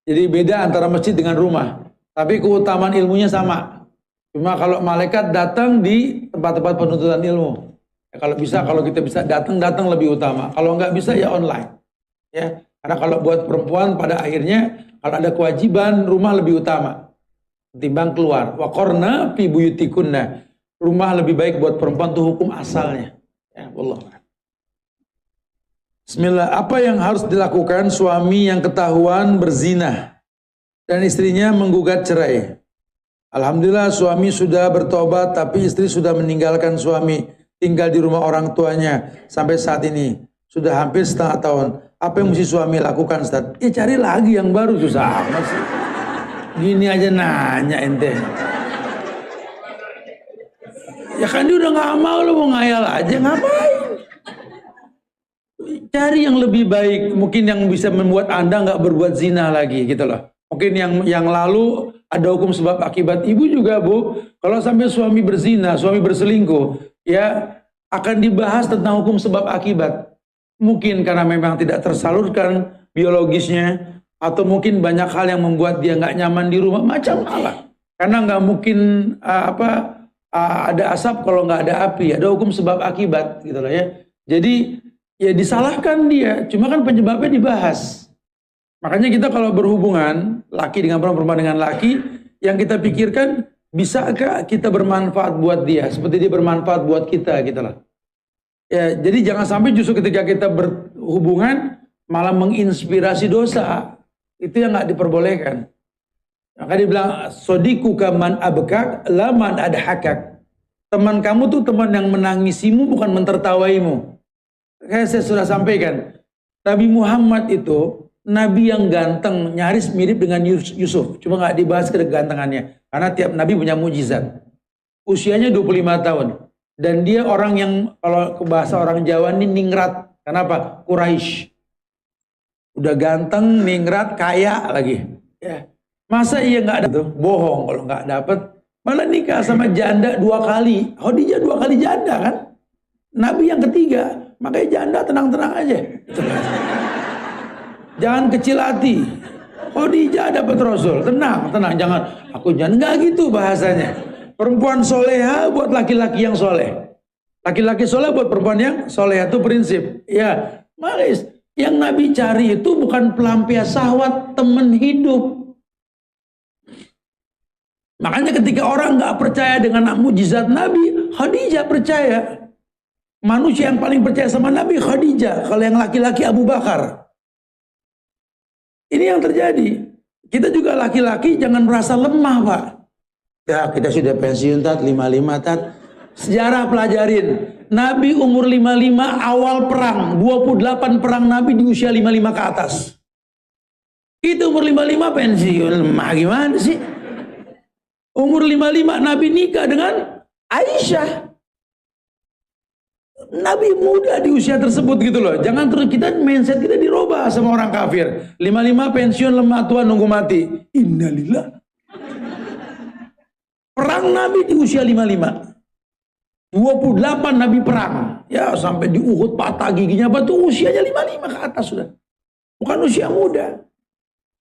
S1: Jadi beda antara masjid dengan rumah. Tapi keutamaan ilmunya sama. Cuma kalau malaikat datang di tempat-tempat penuntutan ilmu. Ya, kalau kita bisa datang lebih utama. Kalau nggak bisa ya online. Ya, karena kalau buat perempuan pada akhirnya kalau ada kewajiban rumah lebih utama ketimbang keluar. Wa qarna fi buyutikunna. Rumah lebih baik buat perempuan itu hukum asalnya. Ya, wallah. Bismillah. Apa yang harus dilakukan suami yang ketahuan berzina dan istrinya menggugat cerai? Alhamdulillah suami sudah bertobat, tapi istri sudah meninggalkan suami, tinggal di rumah orang tuanya sampai saat ini. Sudah hampir setengah tahun. Apa yang mesti suami lakukan, Ustaz? Ya cari lagi yang baru, susah amat sih. Gini aja nanya ente. Ya kan dia udah gak mau, lu mau ngayal aja, ngapain? Cari yang lebih baik, mungkin yang bisa membuat Anda nggak berbuat zina lagi gitu loh. Mungkin yang lalu ada hukum sebab akibat. Ibu juga Bu, kalau sampai suami berzina, suami berselingkuh, ya akan dibahas tentang hukum sebab akibat. Mungkin karena memang tidak tersalurkan biologisnya, atau mungkin banyak hal yang membuat dia nggak nyaman di rumah, macam Allah. Karena nggak mungkin ada asap kalau nggak ada api, ada hukum sebab akibat gitu loh ya. Jadi ya disalahkan dia, cuma kan penyebabnya dibahas. Makanya kita kalau berhubungan laki dengan perempuan dengan laki, yang kita pikirkan bisakah kita bermanfaat buat dia seperti dia bermanfaat buat kita gitu loh. Ya, jadi jangan sampai justru ketika kita berhubungan malah menginspirasi dosa. Itu yang nggak diperbolehkan. Maka dia bilang, sodikuka man abkak, laman adhakak. Teman kamu tuh teman yang menangisimu, bukan mentertawaimu. Kayak saya sudah sampaikan, Nabi Muhammad itu Nabi yang ganteng, nyaris mirip dengan Yusuf. Cuma nggak dibahas kegantengannya. Karena tiap Nabi punya mujizat. Usianya 25 tahun. Dan dia orang yang, kalau ke bahasa orang Jawa ini ningrat. Kenapa? Quraisy. Udah ganteng, ningrat, kaya lagi. Ya. Masa iya nggak ada tuh? Bohong kalau nggak dapet. Malah nikah sama janda 2 kali. Khadijah 2 kali janda kan? Nabi yang ketiga. Makanya janda tenang-tenang aja. Jangan kecil hati. Khadijah dapat Rasul. Tenang, tenang. Jangan, aku jangan. Nggak gitu bahasanya. Perempuan soleha buat laki-laki yang soleh. Laki-laki soleh buat perempuan yang soleh. Itu prinsip. Ya, malis. Yang Nabi cari itu bukan pelampias syahwat, teman hidup. Makanya ketika orang nggak percaya dengan mukjizat Nabi, Khadijah percaya. Manusia yang paling percaya sama Nabi Khadijah. Kalau yang laki-laki Abu Bakar. Ini yang terjadi. Kita juga laki-laki jangan merasa lemah, Pak. Ya, kita sudah pensiun, Tat, 55, Tat. Sejarah pelajarin. Nabi umur 55 awal perang. 28 perang Nabi di usia 55 ke atas. Itu umur 55 pensiun. Lemah gimana sih? Umur 55 Nabi nikah dengan Aisyah. Nabi muda di usia tersebut gitu loh. Jangan terus kita mindset kita dirubah sama orang kafir. 55 pensiun, lemah tua, nunggu mati. Innalillah. Perang Nabi di usia 55. 28 Nabi perang. Ya sampai di Uhud patah giginya apa tuh usianya 55 ke atas sudah. Bukan usia muda.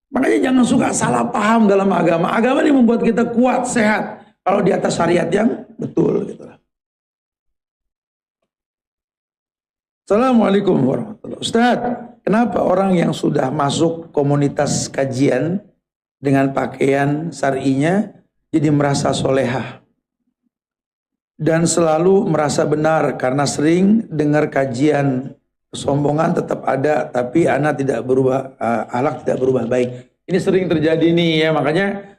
S1: Makanya jangan suka salah paham dalam agama. Agama ini membuat kita kuat, sehat. Kalau di atas syariat yang betul gitu. Assalamualaikum warahmatullahi wabarakatuh. Ustaz, kenapa orang yang sudah masuk komunitas kajian dengan pakaian syar'inya jadi merasa solehah dan selalu merasa benar karena sering dengar kajian, kesombongan tetap ada tapi anak tidak berubah, akhlak tidak berubah baik. Ini sering terjadi nih ya, makanya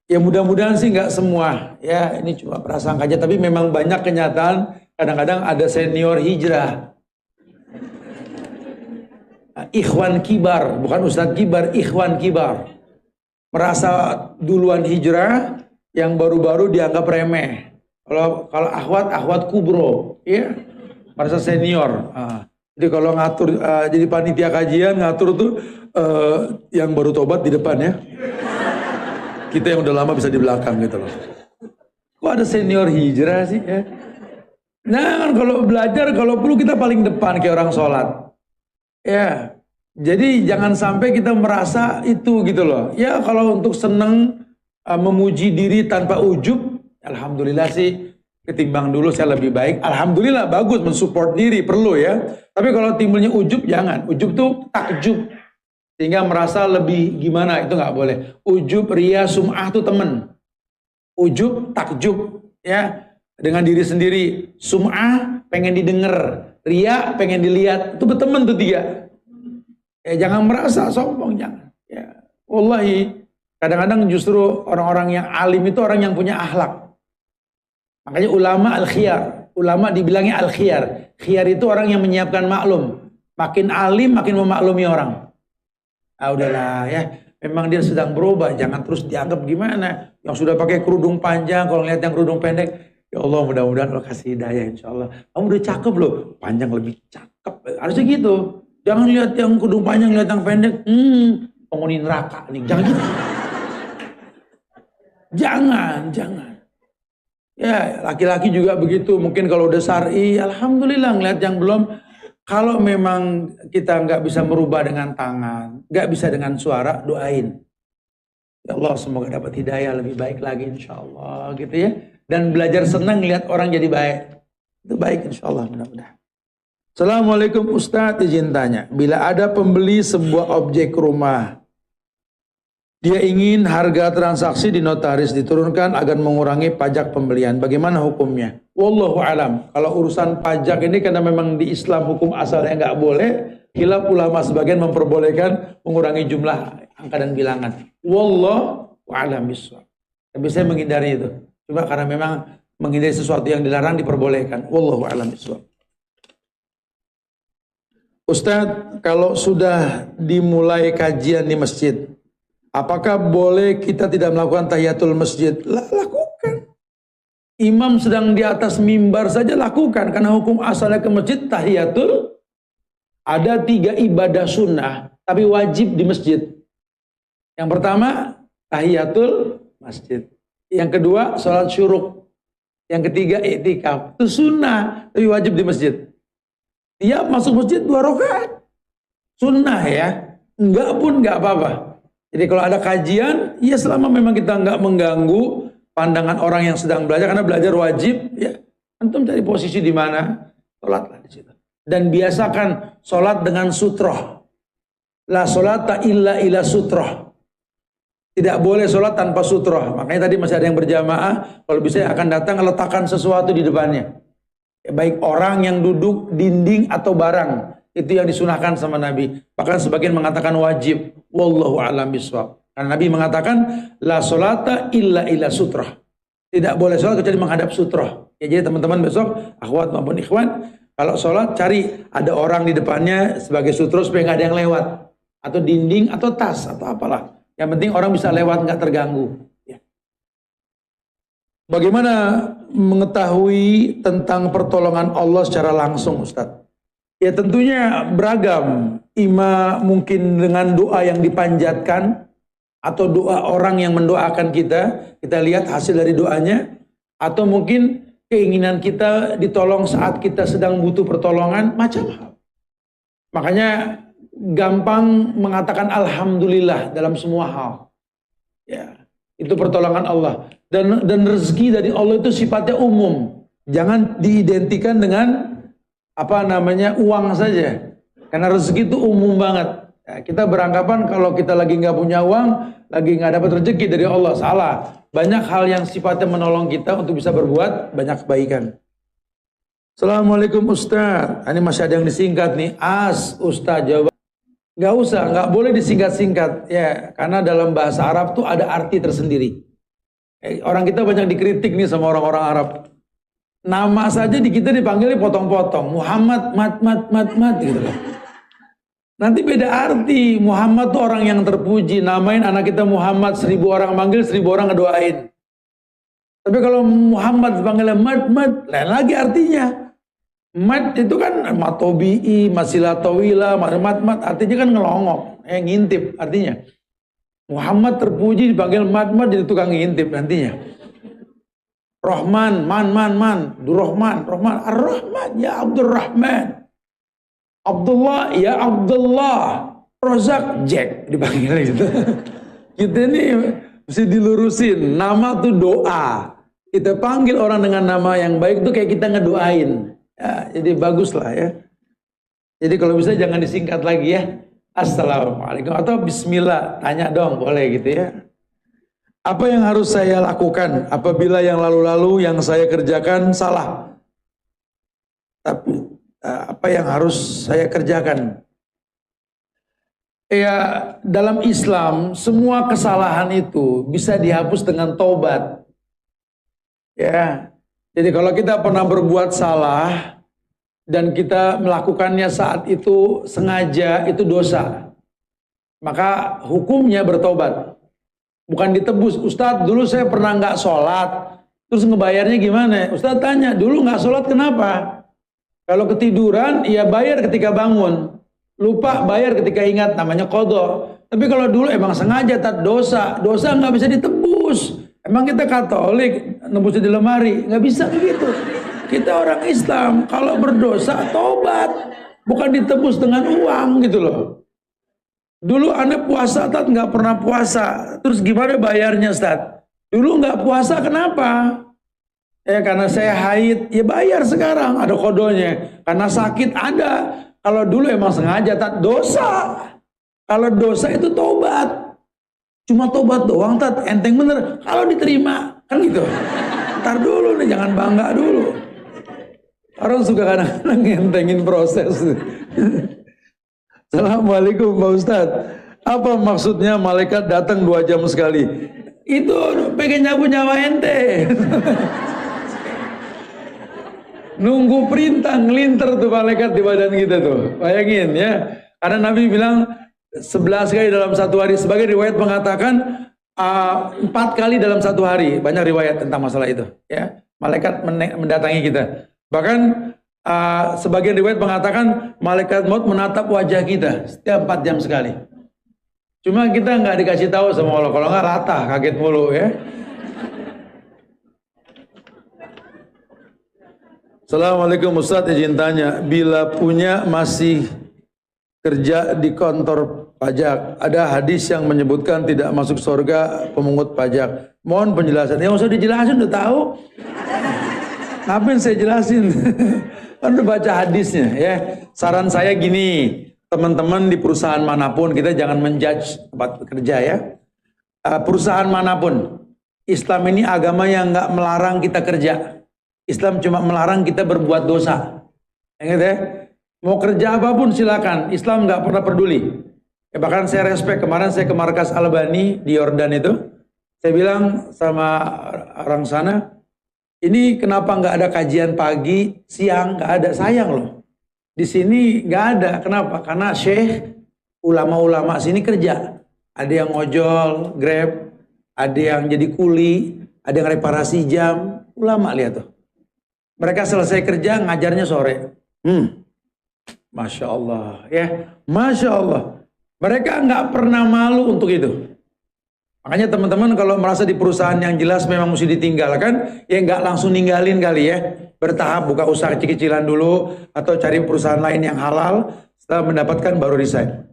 S1: ya mudah-mudahan sih nggak semua ya, ini cuma prasangka aja, tapi memang banyak kenyataan. Kadang-kadang ada senior hijrah, ikhwan kibar, bukan ustadz kibar, ikhwan kibar, merasa duluan hijrah, yang baru-baru dianggap remeh. Kalau akhwat kubro, ya, merasa senior. Jadi kalau ngatur, jadi panitia kajian ngatur tuh yang baru tobat di depan ya. Kita yang udah lama bisa di belakang gitu loh. Kok ada senior hijrah sih ya? Nah kan kalau belajar, kalau perlu kita paling depan kayak orang sholat. Ya, jadi jangan sampai kita merasa itu gitu loh. Ya kalau untuk seneng memuji diri tanpa ujub, alhamdulillah sih, ketimbang dulu saya lebih baik. Alhamdulillah bagus, mensupport diri perlu ya. Tapi kalau timbulnya ujub jangan. Ujub tuh takjub, sehingga merasa lebih gimana, itu nggak boleh. Ujub, ria, sum'ah tuh temen. Ujub, takjub ya dengan diri sendiri. Sum'ah pengen didengar, ria pengen dilihat. Itu berteman tuh 3. Ya jangan merasa sombong, jangan. Ya, wallahi kadang-kadang justru orang-orang yang alim itu orang yang punya akhlak. Makanya ulama al-khiyar, ulama dibilangnya al-khiyar. Khiyar itu orang yang menyiapkan maklum. Makin alim makin memaklumi orang. Ah udahlah ya, memang dia sedang berubah, jangan terus dianggap gimana. Yang sudah pakai kerudung panjang, kalau lihat yang kerudung pendek, ya Allah mudah-mudahan Allah kasih hidayah insya Allah. Kamu udah cakep loh, panjang lebih cakep. Harusnya gitu. Jangan lihat yang kerudung panjang, lihat yang pendek. Penghuni neraka nih, jangan gitu. Jangan. Ya, laki-laki juga begitu. Mungkin kalau udah syar'i, alhamdulillah ngeliat yang belum. Kalau memang kita nggak bisa merubah dengan tangan, nggak bisa dengan suara, doain. Ya Allah semoga dapat hidayah lebih baik lagi insya Allah gitu ya. dan belajar senang lihat orang jadi baik. Itu baik insyaallah, mudah-mudahan. Assalamualaikum Ustadz, izin tanya, bila ada pembeli sebuah objek rumah, dia ingin harga transaksi di notaris diturunkan agar mengurangi pajak pembelian, bagaimana hukumnya? Wallahu alam. Kalau urusan pajak ini karena memang di Islam hukum asalnya nggak boleh, khilaf ulama sebagian memperbolehkan mengurangi jumlah angka dan bilangan. Wallahu alam bishawab. Tapi saya menghindari itu. Cuma karena memang menghindari sesuatu yang dilarang diperbolehkan. Wallahu a'lam bishawab. Ustadz, kalau sudah dimulai kajian di masjid, apakah boleh kita tidak melakukan tahiyatul masjid? Lakukan. Imam sedang di atas mimbar saja lakukan. Karena hukum asalnya ke masjid tahiyatul. Ada 3 ibadah sunnah, tapi wajib di masjid. Yang pertama, tahiyatul masjid. Yang kedua, sholat syuruk. Yang ketiga, i'tikaf. Itu sunnah, tapi wajib di masjid. Dia masuk masjid 2 rakaat. Sunnah ya. Enggak pun enggak apa-apa. Jadi kalau ada kajian, ya selama memang kita enggak mengganggu pandangan orang yang sedang belajar, karena belajar wajib, ya antum cari posisi di mana, sholatlah di situ. Dan biasakan sholat dengan sutroh. La sholata illa ila sutroh. Tidak boleh sholat tanpa sutroh. Makanya tadi masih ada yang berjamaah. Kalau bisa akan datang letakkan sesuatu di depannya. Baik orang yang duduk, dinding atau barang. Itu yang disunahkan sama Nabi. Bahkan sebagian mengatakan wajib. Wallahu a'lam bishawab. Karena Nabi mengatakan la sholata illa ila sutroh. Tidak boleh sholat kecuali menghadap sutroh. Ya, jadi teman-teman besok, akhwat maupun ikhwan, kalau sholat cari ada orang di depannya sebagai sutroh supaya nggak ada yang lewat. Atau dinding atau tas atau apalah. Yang penting orang bisa lewat nggak terganggu. Ya. Bagaimana mengetahui tentang pertolongan Allah secara langsung, Ustadz? Ya tentunya beragam. Ima mungkin dengan doa yang dipanjatkan, atau doa orang yang mendoakan kita lihat hasil dari doanya, atau mungkin keinginan kita ditolong saat kita sedang butuh pertolongan, macam hal. Makanya gampang mengatakan alhamdulillah dalam semua hal. Ya, itu pertolongan Allah. Dan rezeki dari Allah itu sifatnya umum. Jangan diidentikan dengan uang saja. Karena rezeki itu umum banget. Ya, kita beranggapan kalau kita lagi nggak punya uang, lagi nggak dapat rezeki dari Allah, salah. Banyak hal yang sifatnya menolong kita untuk bisa berbuat banyak kebaikan. Assalamualaikum Ustaz. Ini masih ada yang disingkat nih. Ustaz jawab. Nggak usah, nggak boleh disingkat-singkat. Ya, karena dalam bahasa Arab tuh ada arti tersendiri. Orang kita banyak dikritik nih sama orang-orang Arab. Nama saja di kita dipanggilnya potong-potong. Muhammad, mat gitu loh. Nanti beda arti. Muhammad tuh orang yang terpuji. Namain anak kita Muhammad, 1000 orang manggil, 1000 orang ngedoain. Tapi kalau Muhammad dipanggilnya mat, lain lagi artinya. Mat itu kan matobi'i, masilatawila, mat artinya kan ngelongok, ngintip artinya. Muhammad terpuji dipanggil mat jadi tukang ngintip nantinya. Rahman, Durrahman, Ar-Rahman, ya Abdurrahman. Abdullah, ya Abdullah. Rozak, Jack dipanggil gitu. Kita ini mesti dilurusin. Nama tuh doa. Kita panggil orang dengan nama yang baik tuh kayak kita ngedoain. Ya, jadi baguslah ya. Jadi kalau bisa jangan disingkat lagi ya. Assalamualaikum atau Bismillah, tanya dong boleh gitu ya. Apa yang harus saya lakukan apabila yang lalu-lalu yang saya kerjakan salah? Tapi apa yang harus saya kerjakan? Ya, dalam Islam semua kesalahan itu bisa dihapus dengan taubat. Ya. Jadi kalau kita pernah berbuat salah dan kita melakukannya saat itu sengaja, itu dosa. Maka hukumnya bertobat. Bukan ditebus. Ustadz dulu saya pernah nggak sholat, terus ngebayarnya gimana? Ustadz tanya, dulu nggak sholat kenapa? Kalau ketiduran, ya bayar ketika bangun. Lupa bayar ketika ingat, namanya qadha. Tapi kalau dulu emang sengaja, dosa nggak bisa ditebus. Emang kita Katolik, nebusnya di lemari, nggak bisa begitu. Kita orang Islam, kalau berdosa tobat, bukan ditebus dengan uang gitu loh. Dulu Anda puasa, Tat nggak pernah puasa, terus gimana bayarnya, Ustaz? Dulu nggak puasa, kenapa? Karena saya haid, ya bayar sekarang, ada kodonya. Karena sakit ada. Kalau dulu emang sengaja, tak dosa. Kalau dosa itu tobat. Cuma tobat doang, tat enteng bener. Kalau diterima, kan gitu. Ntar dulu nih, jangan bangga dulu. Orang suka kadang-kadang ngentengin proses. Assalamualaikum Pak Ustadz. Apa maksudnya malaikat datang 2 jam sekali? Itu pengen nyawa ente. Nunggu perintah, ngelinter tuh malaikat di badan kita tuh. Bayangin ya. Karena Nabi bilang 11 kali dalam 1 hari. Sebagai riwayat mengatakan 4 kali dalam 1 hari. Banyak riwayat tentang masalah itu. Ya, malaikat mendatangi kita. Bahkan sebagian riwayat mengatakan malaikat maut menatap wajah kita setiap 4 jam sekali. Cuma kita nggak dikasih tahu sama Allah. Kalau nggak latah, kaget mulu ya. Assalamualaikum Ustaz, izin tanya, bila punya masih kerja di kantor pajak, ada hadis yang menyebutkan tidak masuk surga pemungut pajak. Mohon penjelasan. Ya usah dijelasin, udah tahu. Ngapain saya jelasin? Kan udah baca hadisnya ya. Saran saya gini, teman-teman di perusahaan manapun, kita jangan menjudge tempat kerja ya. Perusahaan manapun, Islam ini agama yang nggak melarang kita kerja. Islam cuma melarang kita berbuat dosa. Ingat ya, mau kerja apapun silakan. Islam nggak pernah peduli. Bahkan saya respect, kemarin saya ke markas Albani di Yordan itu, saya bilang sama orang sana, ini kenapa nggak ada kajian pagi, siang, nggak ada, sayang loh. Di sini nggak ada, kenapa? Karena syekh, ulama-ulama sini kerja. Ada yang ngojol, grab, ada yang jadi kuli, ada yang reparasi jam. Ulama lihat tuh. Mereka selesai kerja, ngajarnya sore. Masya Allah, ya, Masya Allah. Mereka nggak pernah malu untuk itu. Makanya teman-teman kalau merasa di perusahaan yang jelas memang mesti ditinggalkan, ya nggak langsung ninggalin kali ya. Bertahap, buka usaha kecil-kecilan dulu, atau cari perusahaan lain yang halal, setelah mendapatkan baru resign.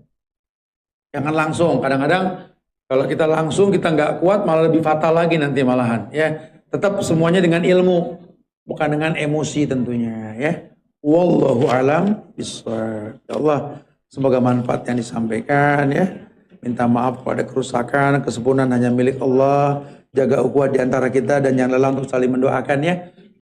S1: Jangan langsung, kadang-kadang kalau kita langsung kita nggak kuat, malah lebih fatal lagi nanti malahan. Ya, tetap semuanya dengan ilmu. Bukan dengan emosi tentunya ya. Wallahu alam bishawab. Ya Allah, semoga manfaat yang disampaikan ya. Minta maaf pada kerusakan, kesempurnaan hanya milik Allah. Jaga ukhuwah di antara kita dan jangan lelah untuk saling mendoakan ya.